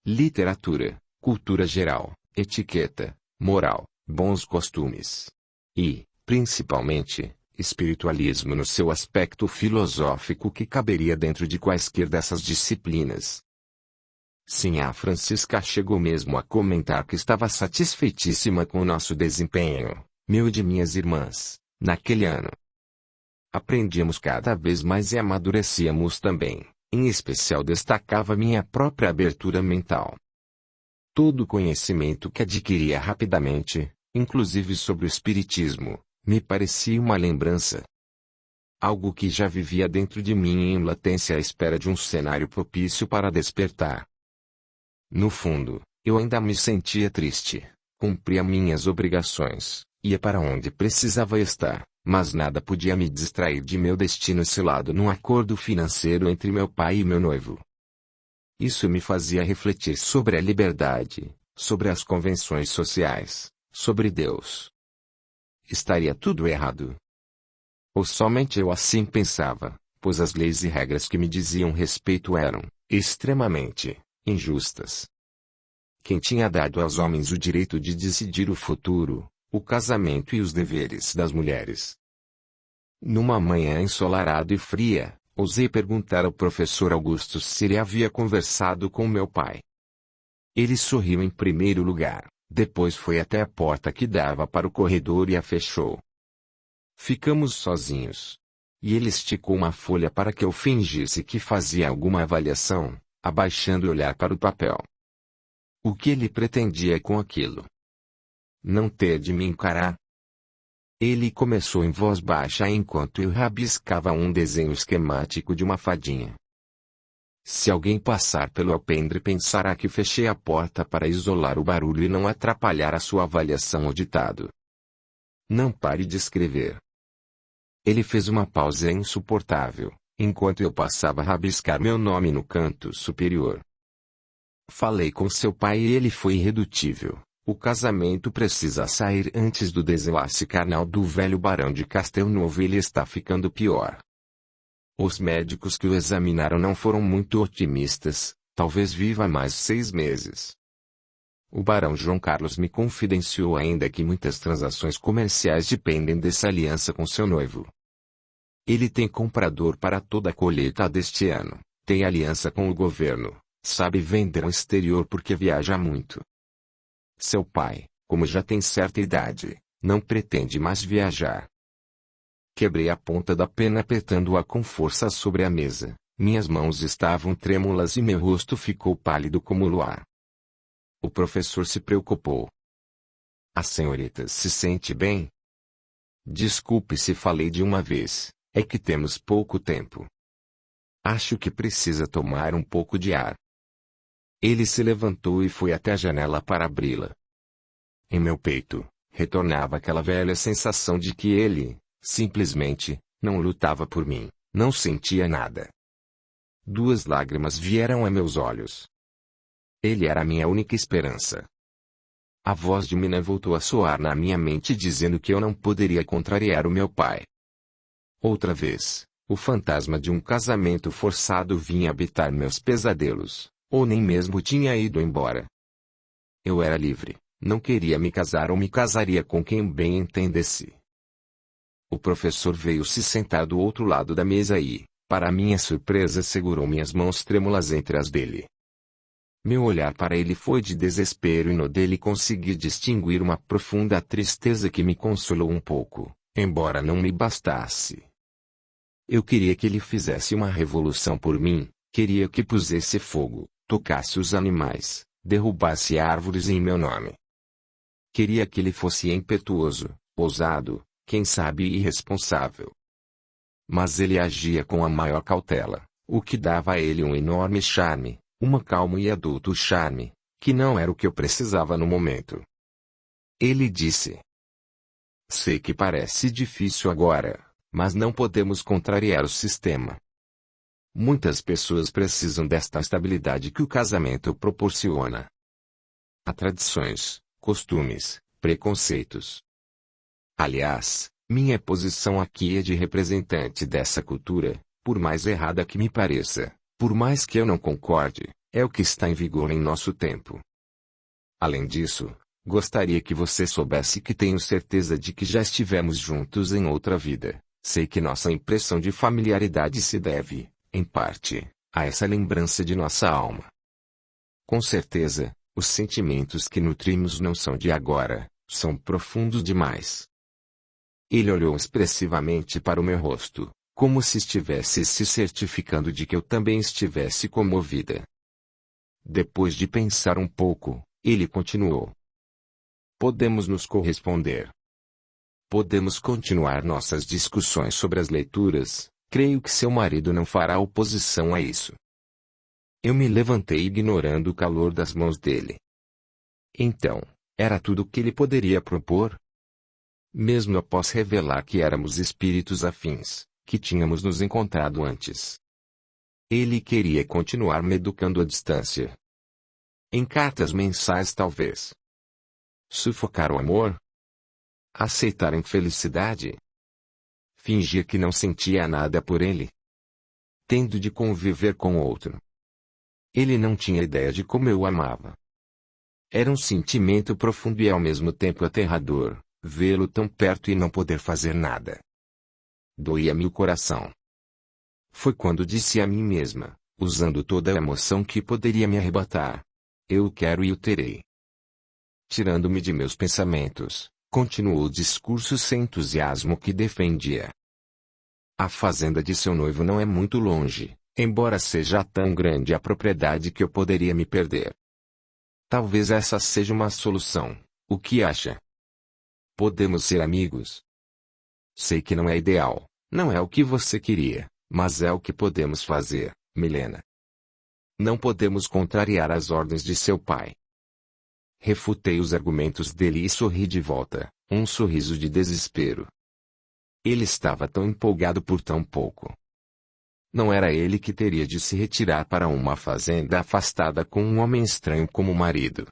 Literatura, cultura geral, etiqueta, moral, bons costumes. E, principalmente, espiritualismo no seu aspecto filosófico que caberia dentro de quaisquer dessas disciplinas. Sinhá Francisca chegou mesmo a comentar que estava satisfeitíssima com o nosso desempenho, meu e de minhas irmãs, naquele ano. Aprendíamos cada vez mais e amadurecíamos também, em especial destacava minha própria abertura mental. Todo o conhecimento que adquiria rapidamente, inclusive sobre o espiritismo, me parecia uma lembrança. Algo que já vivia dentro de mim em latência à espera de um cenário propício para despertar. No fundo, eu ainda me sentia triste, cumpria minhas obrigações, ia para onde precisava estar, mas nada podia me distrair de meu destino selado num acordo financeiro entre meu pai e meu noivo. Isso me fazia refletir sobre a liberdade, sobre as convenções sociais, sobre Deus. Estaria tudo errado? Ou somente eu assim pensava, pois as leis e regras que me diziam respeito eram, extremamente, injustas. Quem tinha dado aos homens o direito de decidir o futuro, o casamento e os deveres das mulheres? Numa manhã ensolarada e fria, ousei perguntar ao professor Augusto se ele havia conversado com meu pai. Ele sorriu em primeiro lugar, depois foi até a porta que dava para o corredor e a fechou. Ficamos sozinhos. E ele esticou uma folha para que eu fingisse que fazia alguma avaliação, abaixando o olhar para o papel. O que ele pretendia com aquilo? Não ter de me encarar? Ele começou em voz baixa enquanto eu rabiscava um desenho esquemático de uma fadinha. Se alguém passar pelo alpendre pensará que fechei a porta para isolar o barulho e não atrapalhar a sua avaliação ou ditado. Não pare de escrever. Ele fez uma pausa insuportável, enquanto eu passava a rabiscar meu nome no canto superior. Falei com seu pai e ele foi irredutível. O casamento precisa sair antes do desenlace carnal do velho barão de Castelnovo e ele está ficando pior. Os médicos que o examinaram não foram muito otimistas, talvez viva mais 6 meses. O barão João Carlos me confidenciou ainda que muitas transações comerciais dependem dessa aliança com seu noivo. Ele tem comprador para toda a colheita deste ano, tem aliança com o governo, sabe vender ao exterior porque viaja muito. Seu pai, como já tem certa idade, não pretende mais viajar. Quebrei a ponta da pena apertando-a com força sobre a mesa, minhas mãos estavam trêmulas e meu rosto ficou pálido como o luar. O professor se preocupou. A senhorita se sente bem? Desculpe se falei de uma vez, é que temos pouco tempo. Acho que precisa tomar um pouco de ar. Ele se levantou e foi até a janela para abri-la. Em meu peito, retornava aquela velha sensação de que ele, simplesmente, não lutava por mim, não sentia nada. 2 lágrimas vieram a meus olhos. Ele era a minha única esperança. A voz de Mina voltou a soar na minha mente dizendo que eu não poderia contrariar o meu pai. Outra vez, o fantasma de um casamento forçado vinha habitar meus pesadelos, ou nem mesmo tinha ido embora. Eu era livre, não queria me casar ou me casaria com quem bem entendesse. O professor veio se sentar do outro lado da mesa e, para minha surpresa, segurou minhas mãos trêmulas entre as dele. Meu olhar para ele foi de desespero e no dele consegui distinguir uma profunda tristeza que me consolou um pouco, embora não me bastasse. Eu queria que ele fizesse uma revolução por mim, queria que pusesse fogo, tocasse os animais, derrubasse árvores em meu nome. Queria que ele fosse impetuoso, ousado, quem sabe irresponsável. Mas ele agia com a maior cautela, o que dava a ele um enorme charme, uma calmo e adulto charme, que não era o que eu precisava no momento. Ele disse: "Sei que parece difícil agora, mas não podemos contrariar o sistema. Muitas pessoas precisam desta estabilidade que o casamento proporciona. Há tradições, costumes, preconceitos. Aliás, minha posição aqui é de representante dessa cultura, por mais errada que me pareça. Por mais que eu não concorde, é o que está em vigor em nosso tempo. Além disso, gostaria que você soubesse que tenho certeza de que já estivemos juntos em outra vida. Sei que nossa impressão de familiaridade se deve, em parte, a essa lembrança de nossa alma. Com certeza, os sentimentos que nutrimos não são de agora, são profundos demais." Ele olhou expressivamente para o meu rosto, como se estivesse se certificando de que eu também estivesse comovida. Depois de pensar um pouco, ele continuou: "Podemos nos corresponder. Podemos continuar nossas discussões sobre as leituras, creio que seu marido não fará oposição a isso." Eu me levantei ignorando o calor das mãos dele. Então, era tudo o que ele poderia propor? Mesmo após revelar que éramos espíritos afins, que tínhamos nos encontrado antes. Ele queria continuar me educando à distância. Em cartas mensais talvez. Sufocar o amor? Aceitar a infelicidade? Fingir que não sentia nada por ele? Tendo de conviver com outro. Ele não tinha ideia de como eu o amava. Era um sentimento profundo e ao mesmo tempo aterrador, vê-lo tão perto e não poder fazer nada. Doía-me o coração. Foi quando disse a mim mesma, usando toda a emoção que poderia me arrebatar: "Eu o quero e o terei." Tirando-me de meus pensamentos, continuou o discurso sem entusiasmo que defendia. "A fazenda de seu noivo não é muito longe, embora seja tão grande a propriedade que eu poderia me perder. Talvez essa seja uma solução, o que acha? Podemos ser amigos? Sei que não é ideal, não é o que você queria, mas é o que podemos fazer, Milena. Não podemos contrariar as ordens de seu pai." Refutei os argumentos dele e sorri de volta, um sorriso de desespero. Ele estava tão empolgado por tão pouco. Não era ele que teria de se retirar para uma fazenda afastada com um homem estranho como marido.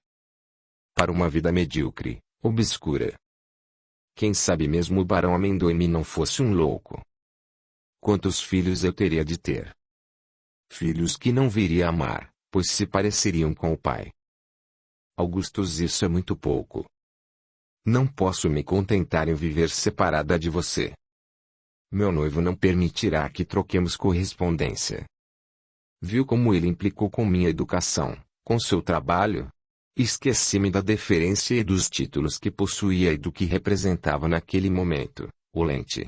Para uma vida medíocre, obscura. Quem sabe mesmo o Barão Amendoim não fosse um louco. Quantos filhos eu teria de ter? Filhos que não viria a amar, pois se pareceriam com o pai. Augustus, isso é muito pouco. Não posso me contentar em viver separada de você. Meu noivo não permitirá que troquemos correspondência. Viu como ele implicou com minha educação, com seu trabalho? Esqueci-me da deferência e dos títulos que possuía e do que representava naquele momento, o Lente.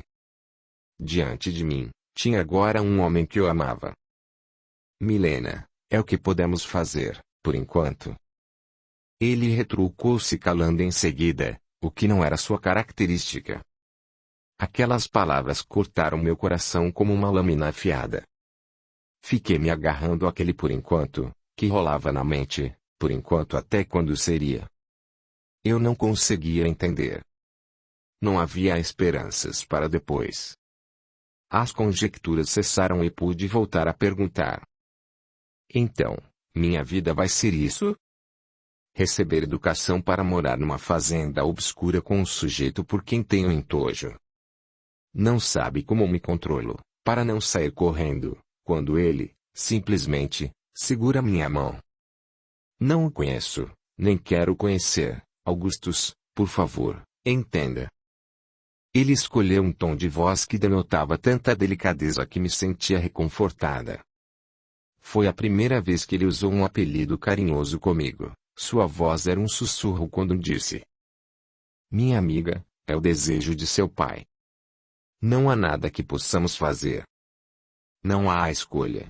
Diante de mim, tinha agora um homem que eu amava. Milena, é o que podemos fazer, por enquanto. Ele retrucou-se calando em seguida, o que não era sua característica. Aquelas palavras cortaram meu coração como uma lâmina afiada. Fiquei me agarrando àquele por enquanto, que rolava na mente, por enquanto até quando seria. Eu não conseguia entender. Não havia esperanças para depois. As conjecturas cessaram e pude voltar a perguntar. Então, Minha vida vai ser isso? Receber educação para morar numa fazenda obscura com um sujeito por quem tenho entojo. Não sabe como me controlo, para não sair correndo, quando ele, simplesmente, segura minha mão. Não o conheço, nem quero conhecer, Augustus, por favor, entenda. Ele escolheu um tom de voz que denotava tanta delicadeza que me sentia reconfortada. Foi a primeira vez que ele usou um apelido carinhoso comigo. Sua voz era um sussurro quando disse: minha amiga, é o desejo de seu pai. Não há nada que possamos fazer. Não há escolha.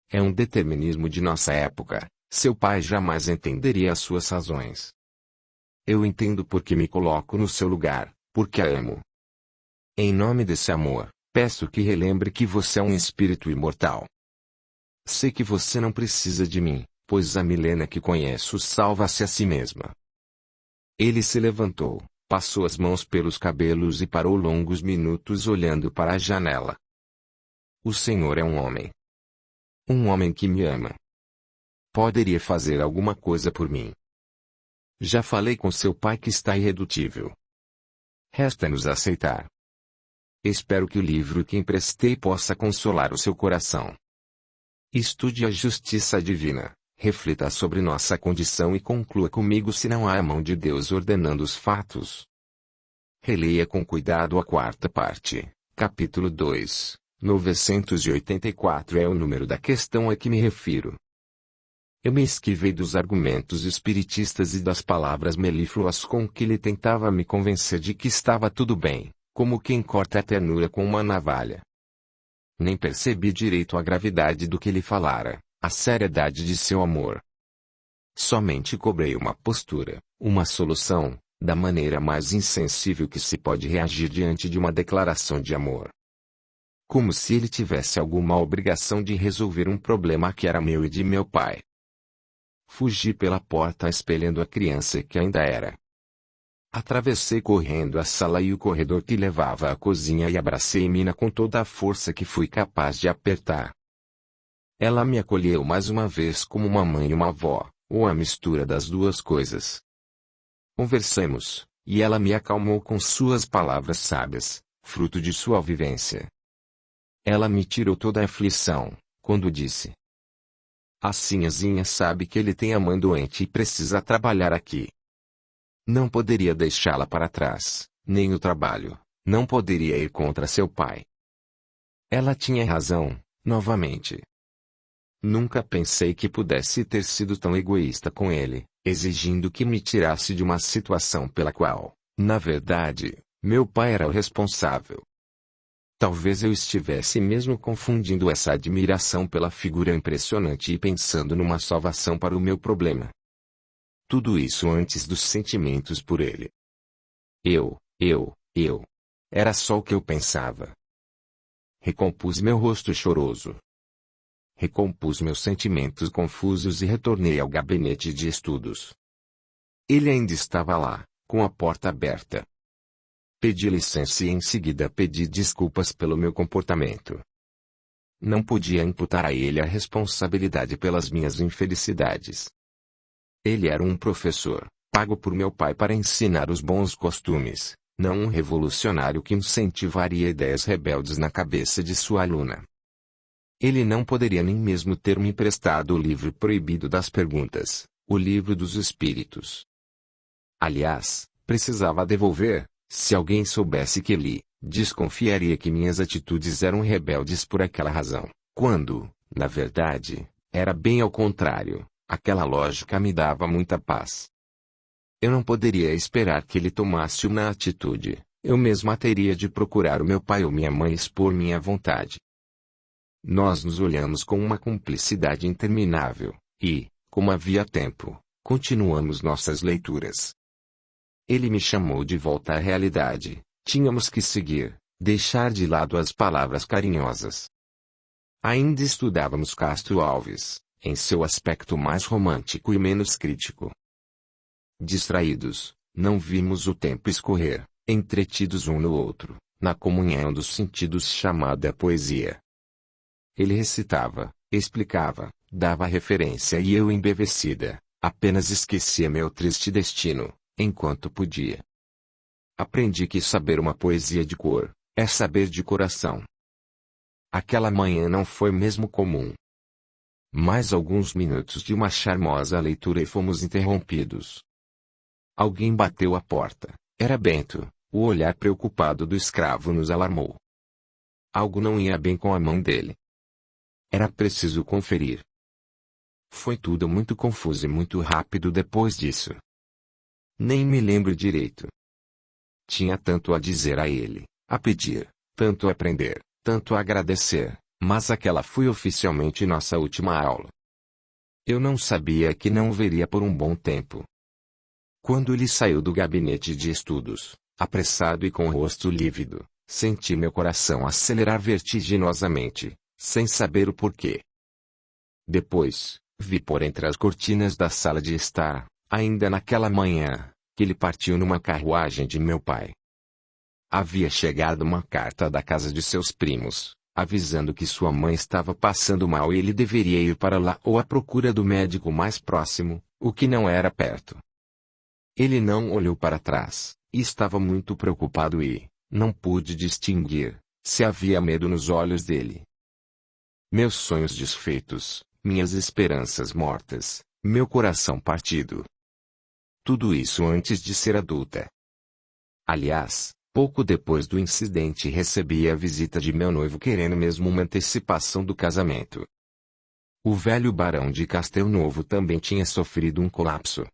É um determinismo de nossa época, seu pai jamais entenderia as suas razões. Eu entendo porque me coloco no seu lugar, porque a amo. Em nome desse amor, peço que relembre que você é um espírito imortal. Sei que você não precisa de mim, pois a Milena que conheço salva-se a si mesma. Ele se levantou, passou as mãos pelos cabelos e parou longos minutos olhando para a janela. O senhor é um homem. Um homem que me ama. Poderia fazer alguma coisa por mim. Já falei com seu pai que está irredutível. Resta-nos aceitar. Espero que o livro que emprestei possa consolar o seu coração. Estude a justiça divina, reflita sobre nossa condição e conclua comigo se não há a mão de Deus ordenando os fatos. Releia com cuidado a quarta parte, capítulo 2, 984 é o número da questão a que me refiro. Eu me esquivei dos argumentos espiritistas e das palavras melífluas com que ele tentava me convencer de que estava tudo bem, como quem corta a ternura com uma navalha. Nem percebi direito a gravidade do que ele falara, a seriedade de seu amor. Somente cobrei uma postura, uma solução, da maneira mais insensível que se pode reagir diante de uma declaração de amor. Como se ele tivesse alguma obrigação de resolver um problema que era meu e de meu pai. Fugi pela porta espelhando a criança que ainda era. Atravessei correndo a sala e o corredor que levava à cozinha e abracei Mina com toda a força que fui capaz de apertar. Ela me acolheu mais uma vez como uma mãe e uma avó, ou a mistura das duas coisas. Conversamos, e ela me acalmou com suas palavras sábias, fruto de sua vivência. Ela me tirou toda a aflição, quando disse: a Sinhazinha sabe que ele tem a mãe doente e precisa trabalhar aqui. Não poderia deixá-la para trás, nem o trabalho, não poderia ir contra seu pai. Ela tinha razão, novamente. Nunca pensei que pudesse ter sido tão egoísta com ele, exigindo que me tirasse de uma situação pela qual, na verdade, meu pai era o responsável. Talvez eu estivesse mesmo confundindo essa admiração pela figura impressionante e pensando numa salvação para o meu problema. Tudo isso antes dos sentimentos por ele. Eu. Era só o que eu pensava. Recompus meu rosto choroso. Recompus meus sentimentos confusos e retornei ao gabinete de estudos. Ele ainda estava lá, com a porta aberta. Pedi licença e em seguida pedi desculpas pelo meu comportamento. Não podia imputar a ele a responsabilidade pelas minhas infelicidades. Ele era um professor, pago por meu pai para ensinar os bons costumes, não um revolucionário que incentivaria ideias rebeldes na cabeça de sua aluna. Ele não poderia nem mesmo ter me emprestado o livro proibido das perguntas, o livro dos espíritos. Aliás, precisava devolver, se alguém soubesse que li, desconfiaria que minhas atitudes eram rebeldes por aquela razão, quando, na verdade, era bem ao contrário. Aquela lógica me dava muita paz. Eu não poderia esperar que ele tomasse uma atitude, eu mesma teria de procurar o meu pai ou minha mãe e expor minha vontade. Nós nos olhamos com uma cumplicidade interminável, e, como havia tempo, continuamos nossas leituras. Ele me chamou de volta à realidade, tínhamos que seguir, deixar de lado as palavras carinhosas. Ainda estudávamos Castro Alves, em seu aspecto mais romântico e menos crítico. Distraídos, não vimos o tempo escorrer, entretidos um no outro, na comunhão dos sentidos chamada poesia. Ele recitava, explicava, dava referência e eu, embevecida, apenas esquecia meu triste destino, enquanto podia. Aprendi que saber uma poesia de cor é saber de coração. Aquela manhã não foi mesmo comum. Mais alguns minutos de uma charmosa leitura e fomos interrompidos. Alguém bateu à porta. Era Bento. O olhar preocupado do escravo nos alarmou. Algo não ia bem com a mão dele. Era preciso conferir. Foi tudo muito confuso e muito rápido depois disso. Nem me lembro direito. Tinha tanto a dizer a ele, a pedir, tanto a aprender, tanto a agradecer, mas aquela foi oficialmente nossa última aula. Eu não sabia que não veria por um bom tempo. Quando ele saiu do gabinete de estudos, apressado e com o rosto lívido, senti meu coração acelerar vertiginosamente, sem saber o porquê. Depois, vi por entre as cortinas da sala de estar, ainda naquela manhã, que ele partiu numa carruagem de meu pai. Havia chegado uma carta da casa de seus primos, avisando que sua mãe estava passando mal e ele deveria ir para lá ou à procura do médico mais próximo, o que não era perto. Ele não olhou para trás, e estava muito preocupado e, não pude distinguir, se havia medo nos olhos dele. Meus sonhos desfeitos, minhas esperanças mortas, meu coração partido. Tudo isso antes de ser adulta. Aliás, pouco depois do incidente recebi a visita de meu noivo querendo mesmo uma antecipação do casamento. O velho barão de Castelnovo também tinha sofrido um colapso.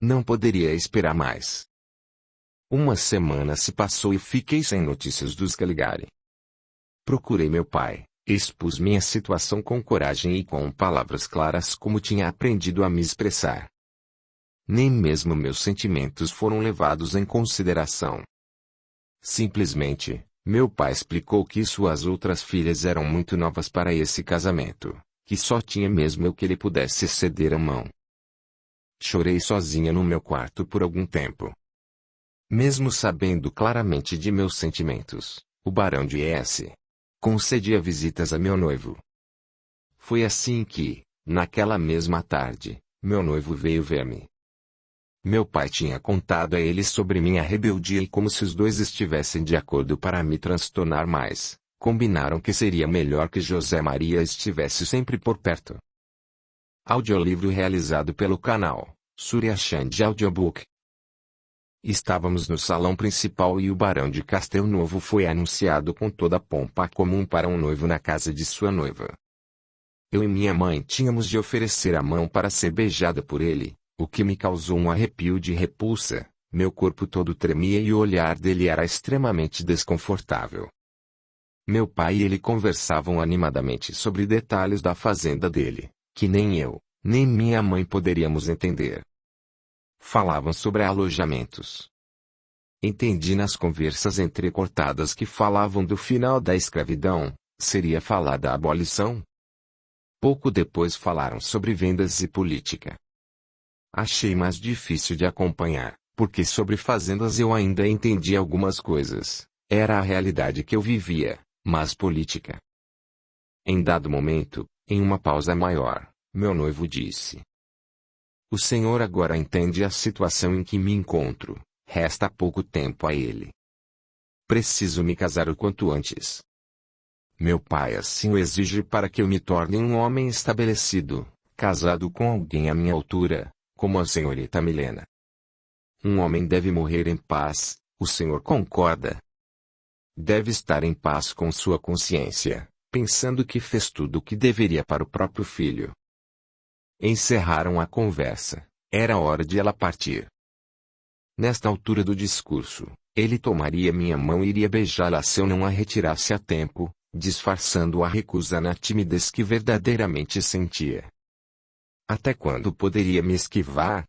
Não poderia esperar mais. Uma semana se passou e fiquei sem notícias dos Caligari. Procurei meu pai, expus minha situação com coragem e com palavras claras como tinha aprendido a me expressar. Nem mesmo meus sentimentos foram levados em consideração. Simplesmente, meu pai explicou que suas outras filhas eram muito novas para esse casamento, que só tinha mesmo eu que ele pudesse ceder a mão. Chorei sozinha no meu quarto por algum tempo. Mesmo sabendo claramente de meus sentimentos, o barão de S. concedia visitas a meu noivo. Foi assim que, naquela mesma tarde, meu noivo veio ver-me. Meu pai tinha contado a ele sobre minha rebeldia e como se os dois estivessem de acordo para me transtornar mais, combinaram que seria melhor que José Maria estivesse sempre por perto. Audiolivro realizado pelo canal Surya Chand Audiobook. Estávamos no salão principal e o barão de Castelnovo foi anunciado com toda a pompa comum para um noivo na casa de sua noiva. Eu e minha mãe tínhamos de oferecer a mão para ser beijada por ele, o que me causou um arrepio de repulsa, meu corpo todo tremia e o olhar dele era extremamente desconfortável. Meu pai e ele conversavam animadamente sobre detalhes da fazenda dele, que nem eu, nem minha mãe poderíamos entender. Falavam sobre alojamentos. Entendi nas conversas entrecortadas que falavam do final da escravidão, seria falada a abolição. Pouco depois falaram sobre vendas e política. Achei mais difícil de acompanhar, porque sobre fazendas eu ainda entendi algumas coisas, era a realidade que eu vivia, mas política. Em dado momento, em uma pausa maior, meu noivo disse: "O senhor agora entende a situação em que me encontro, resta pouco tempo a ele. Preciso me casar o quanto antes. Meu pai assim o exige para que eu me torne um homem estabelecido, casado com alguém à minha altura, como a senhorita Milena. Um homem deve morrer em paz, o senhor concorda? Deve estar em paz com sua consciência, pensando que fez tudo o que deveria para o próprio filho." Encerraram a conversa. Era hora de ela partir. Nesta altura do discurso, ele tomaria minha mão e iria beijá-la se eu não a retirasse a tempo, disfarçando a recusa na timidez que verdadeiramente sentia. Até quando poderia me esquivar?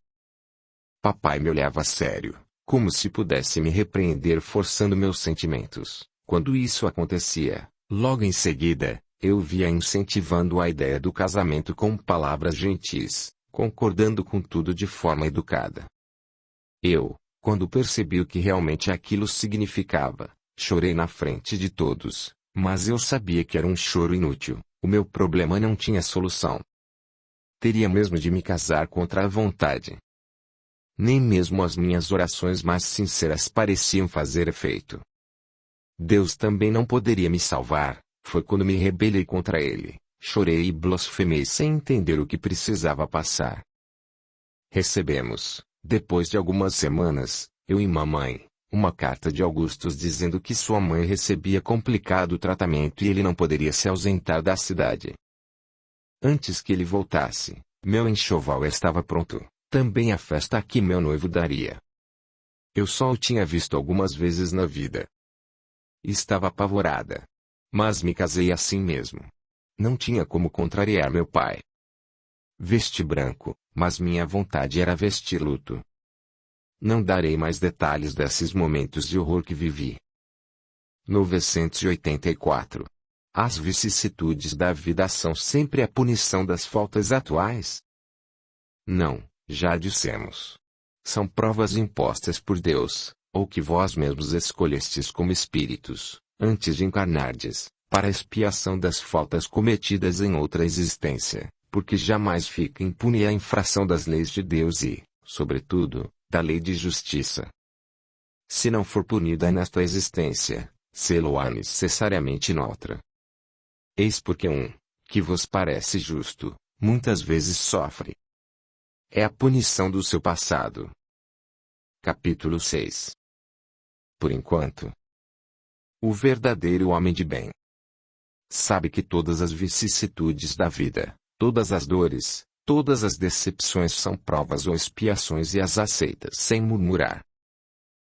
Papai me olhava sério, como se pudesse me repreender forçando meus sentimentos. Quando isso acontecia, logo em seguida, eu via incentivando a ideia do casamento com palavras gentis, concordando com tudo de forma educada. Eu, quando percebi o que realmente aquilo significava, chorei na frente de todos, mas eu sabia que era um choro inútil, o meu problema não tinha solução. Teria mesmo de me casar contra a vontade. Nem mesmo as minhas orações mais sinceras pareciam fazer efeito. Deus também não poderia me salvar. Foi quando me rebelei contra ele, chorei e blasfemei sem entender o que precisava passar. Recebemos, depois de algumas semanas, eu e mamãe, uma carta de Augustus dizendo que sua mãe recebia complicado tratamento e ele não poderia se ausentar da cidade. Antes que ele voltasse, meu enxoval estava pronto, também a festa a que meu noivo daria. Eu só o tinha visto algumas vezes na vida. Estava apavorada. Mas me casei assim mesmo. Não tinha como contrariar meu pai. Vesti branco, mas minha vontade era vestir luto. Não darei mais detalhes desses momentos de horror que vivi. 984. As vicissitudes da vida são sempre a punição das faltas atuais? Não, já dissemos. São provas impostas por Deus, ou que vós mesmos escolhestes como espíritos, antes de encarnardes, para a expiação das faltas cometidas em outra existência, porque jamais fica impune a infração das leis de Deus e, sobretudo, da lei de justiça. Se não for punida nesta existência, sê-lo-á necessariamente noutra. Eis porque que vos parece justo, muitas vezes sofre. É a punição do seu passado. Capítulo 6. Por enquanto, o verdadeiro homem de bem sabe que todas as vicissitudes da vida, todas as dores, todas as decepções são provas ou expiações e as aceita sem murmurar.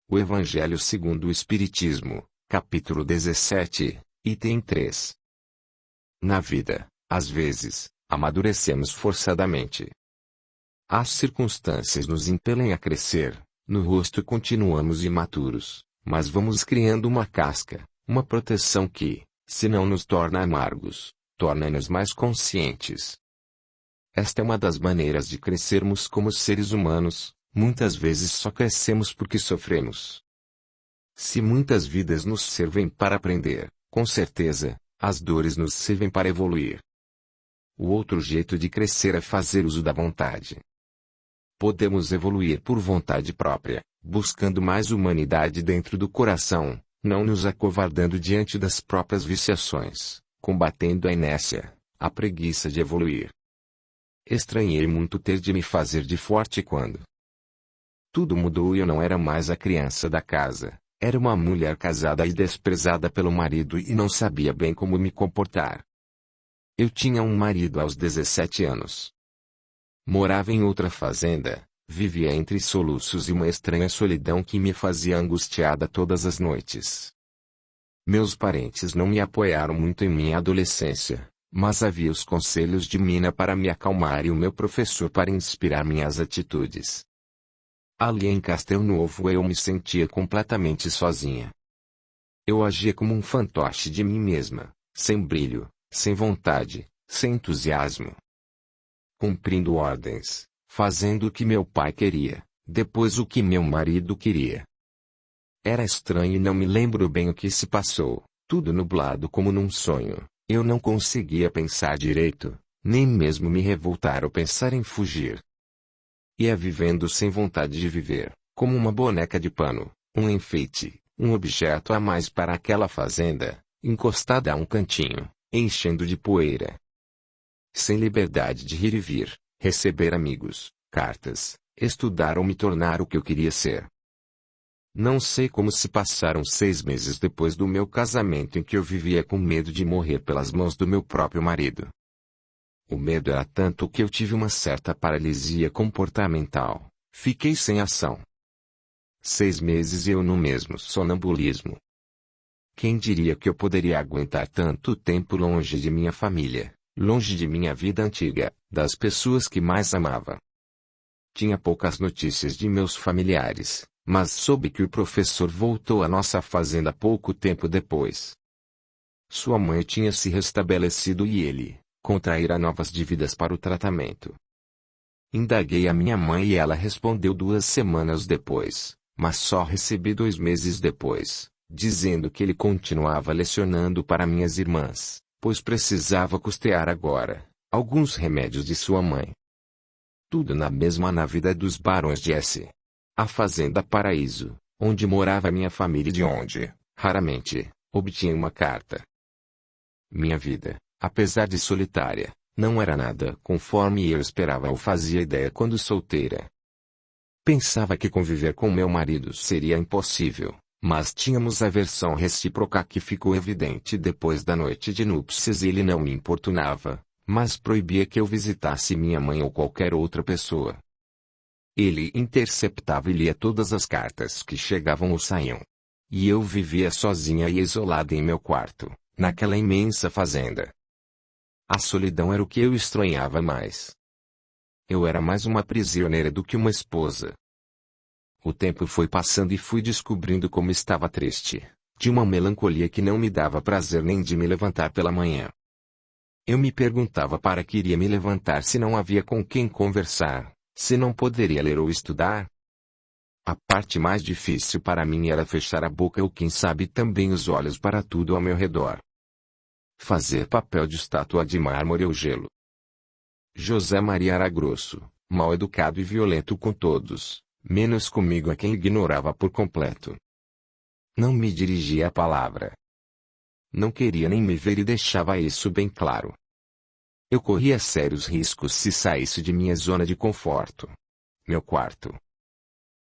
O Evangelho segundo o Espiritismo, capítulo 17, item 3. Na vida, às vezes, amadurecemos forçadamente. As circunstâncias nos impelem a crescer, no rosto continuamos imaturos, mas vamos criando uma casca, uma proteção que, se não nos torna amargos, torna-nos mais conscientes. Esta é uma das maneiras de crescermos como seres humanos, muitas vezes só crescemos porque sofremos. Se muitas vidas nos servem para aprender, com certeza, as dores nos servem para evoluir. O outro jeito de crescer é fazer uso da vontade. Podemos evoluir por vontade própria, buscando mais humanidade dentro do coração, não nos acovardando diante das próprias viciações, combatendo a inércia, a preguiça de evoluir. Estranhei muito ter de me fazer de forte quando tudo mudou e eu não era mais a criança da casa, era uma mulher casada e desprezada pelo marido e não sabia bem como me comportar. Eu tinha um marido aos 17 anos. Morava em outra fazenda, vivia entre soluços e uma estranha solidão que me fazia angustiada todas as noites. Meus parentes não me apoiaram muito em minha adolescência, mas havia os conselhos de Mina para me acalmar e o meu professor para inspirar minhas atitudes. Ali em Castelo Novo eu me sentia completamente sozinha. Eu agia como um fantoche de mim mesma, sem brilho, sem vontade, sem entusiasmo. Cumprindo ordens, fazendo o que meu pai queria, depois o que meu marido queria. Era estranho e não me lembro bem o que se passou, tudo nublado como num sonho, eu não conseguia pensar direito, nem mesmo me revoltar ou pensar em fugir. Ia vivendo sem vontade de viver, como uma boneca de pano, um enfeite, um objeto a mais para aquela fazenda, encostada a um cantinho, enchendo de poeira. Sem liberdade de ir e vir, receber amigos, cartas, estudar ou me tornar o que eu queria ser. Não sei como se passaram 6 meses depois do meu casamento em que eu vivia com medo de morrer pelas mãos do meu próprio marido. O medo era tanto que eu tive uma certa paralisia comportamental, fiquei sem ação. 6 meses e eu no mesmo sonambulismo. Quem diria que eu poderia aguentar tanto tempo longe de minha família, longe de minha vida antiga, das pessoas que mais amava? Tinha poucas notícias de meus familiares, mas soube que o professor voltou à nossa fazenda pouco tempo depois. Sua mãe tinha se restabelecido e ele contraíra novas dívidas para o tratamento. Indaguei a minha mãe e ela respondeu 2 semanas depois, mas só recebi 2 meses depois, dizendo que ele continuava lecionando para minhas irmãs, pois precisava custear agora, alguns remédios de sua mãe. Tudo na mesma vida dos barões de S. A fazenda Paraíso, onde morava minha família e de onde, raramente, obtinha uma carta. Minha vida, apesar de solitária, não era nada conforme eu esperava ou fazia ideia quando solteira. Pensava que conviver com meu marido seria impossível, mas tínhamos a versão recíproca que ficou evidente depois da noite de núpcias. Ele não me importunava, mas proibia que eu visitasse minha mãe ou qualquer outra pessoa. Ele interceptava e lia todas as cartas que chegavam ou saíam. E eu vivia sozinha e isolada em meu quarto, naquela imensa fazenda. A solidão era o que eu estranhava mais. Eu era mais uma prisioneira do que uma esposa. O tempo foi passando e fui descobrindo como estava triste, de uma melancolia que não me dava prazer nem de me levantar pela manhã. Eu me perguntava para que iria me levantar se não havia com quem conversar, se não poderia ler ou estudar. A parte mais difícil para mim era fechar a boca ou quem sabe também os olhos para tudo ao meu redor. Fazer papel de estátua de mármore ou gelo. José Maria era grosso, mal educado e violento com todos, menos comigo, a quem ignorava por completo. Não me dirigia a palavra. Não queria nem me ver e deixava isso bem claro. Eu corria sérios riscos se saísse de minha zona de conforto. Meu quarto.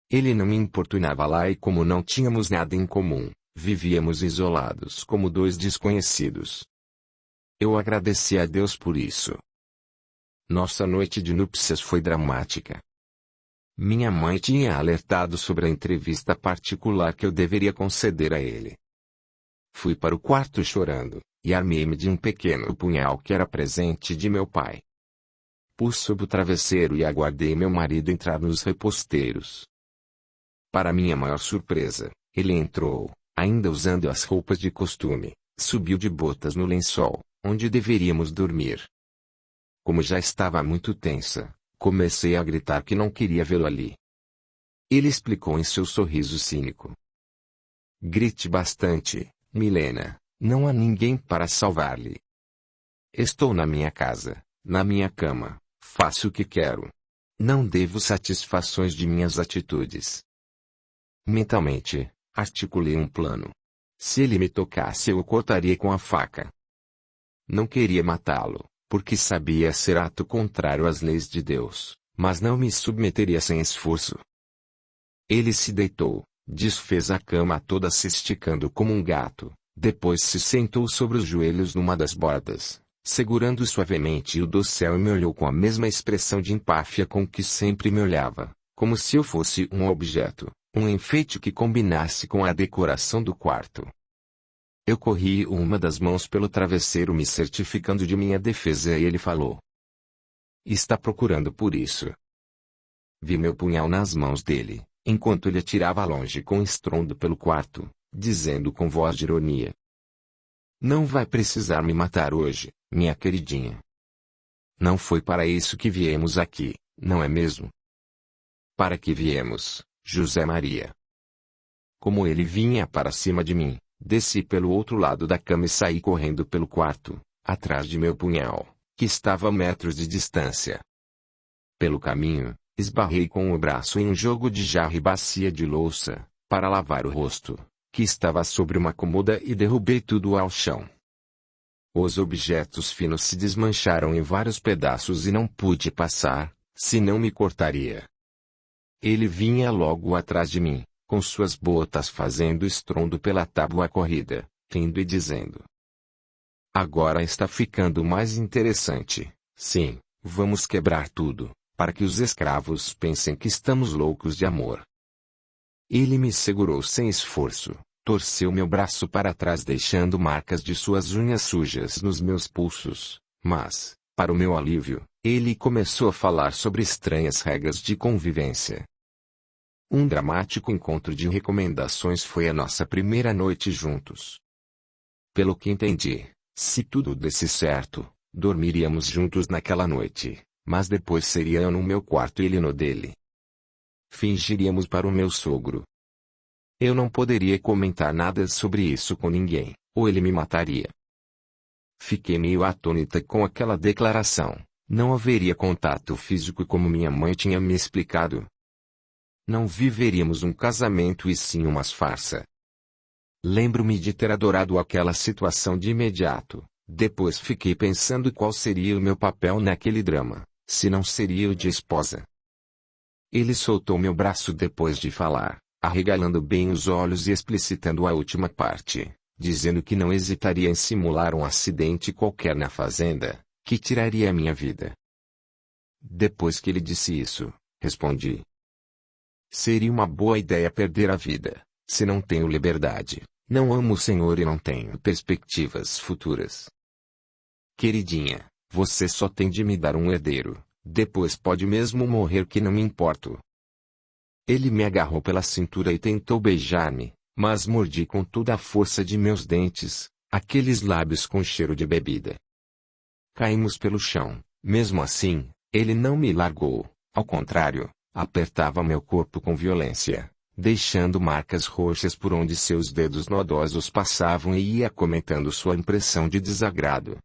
Ele não me importunava lá e como não tínhamos nada em comum, vivíamos isolados como dois desconhecidos. Eu agradeci a Deus por isso. Nossa noite de núpcias foi dramática. Minha mãe tinha alertado sobre a entrevista particular que eu deveria conceder a ele. Fui para o quarto chorando, e armei-me de um pequeno punhal que era presente de meu pai. Pus sob o travesseiro e aguardei meu marido entrar nos reposteiros. Para minha maior surpresa, ele entrou, ainda usando as roupas de costume, subiu de botas no lençol, onde deveríamos dormir. Como já estava muito tensa, comecei a gritar que não queria vê-lo ali. Ele explicou em seu sorriso cínico. Grite bastante, Milena, não há ninguém para salvar-lhe. Estou na minha casa, na minha cama, faço o que quero. Não devo satisfações de minhas atitudes. Mentalmente, articulei um plano. Se ele me tocasse, eu o cortaria com a faca. Não queria matá-lo, porque sabia ser ato contrário às leis de Deus, mas não me submeteria sem esforço. Ele se deitou, desfez a cama toda se esticando como um gato, depois se sentou sobre os joelhos numa das bordas, segurando suavemente o dossel e me olhou com a mesma expressão de empáfia com que sempre me olhava, como se eu fosse um objeto, um enfeite que combinasse com a decoração do quarto. Eu corri uma das mãos pelo travesseiro me certificando de minha defesa e ele falou. Está procurando por isso. Vi meu punhal nas mãos dele, enquanto ele atirava longe com estrondo pelo quarto, dizendo com voz de ironia. Não vai precisar me matar hoje, minha queridinha. Não foi para isso que viemos aqui, não é mesmo? Para que viemos, José Maria? Como ele vinha para cima de mim, desci pelo outro lado da cama e saí correndo pelo quarto, atrás de meu punhal, que estava a metros de distância. Pelo caminho, esbarrei com o braço em um jogo de jarra e bacia de louça, para lavar o rosto, que estava sobre uma cômoda e derrubei tudo ao chão. Os objetos finos se desmancharam em vários pedaços e não pude passar, senão me cortaria. Ele vinha logo atrás de mim, com suas botas fazendo estrondo pela tábua corrida, rindo e dizendo. Agora está ficando mais interessante, sim, vamos quebrar tudo, para que os escravos pensem que estamos loucos de amor. Ele me segurou sem esforço, torceu meu braço para trás deixando marcas de suas unhas sujas nos meus pulsos, mas, para o meu alívio, ele começou a falar sobre estranhas regras de convivência. Um dramático encontro de recomendações foi a nossa primeira noite juntos. Pelo que entendi, se tudo desse certo, dormiríamos juntos naquela noite, mas depois seria eu no meu quarto e ele no dele. Fingiríamos para o meu sogro. Eu não poderia comentar nada sobre isso com ninguém, ou ele me mataria. Fiquei meio atônita com aquela declaração. Não haveria contato físico como minha mãe tinha me explicado. Não viveríamos um casamento e sim uma farsa. Lembro-me de ter adorado aquela situação de imediato. Depois fiquei pensando qual seria o meu papel naquele drama, se não seria o de esposa. Ele soltou meu braço depois de falar, arregalando bem os olhos e explicitando a última parte, dizendo que não hesitaria em simular um acidente qualquer na fazenda, que tiraria a minha vida. Depois que ele disse isso, respondi. Seria uma boa ideia perder a vida, se não tenho liberdade, não amo o Senhor e não tenho perspectivas futuras. Queridinha, você só tem de me dar um herdeiro, depois pode mesmo morrer que não me importo. Ele me agarrou pela cintura e tentou beijar-me, mas mordi com toda a força de meus dentes, aqueles lábios com cheiro de bebida. Caímos pelo chão, mesmo assim, ele não me largou, ao contrário, apertava meu corpo com violência, deixando marcas roxas por onde seus dedos nodosos passavam e ia comentando sua impressão de desagrado.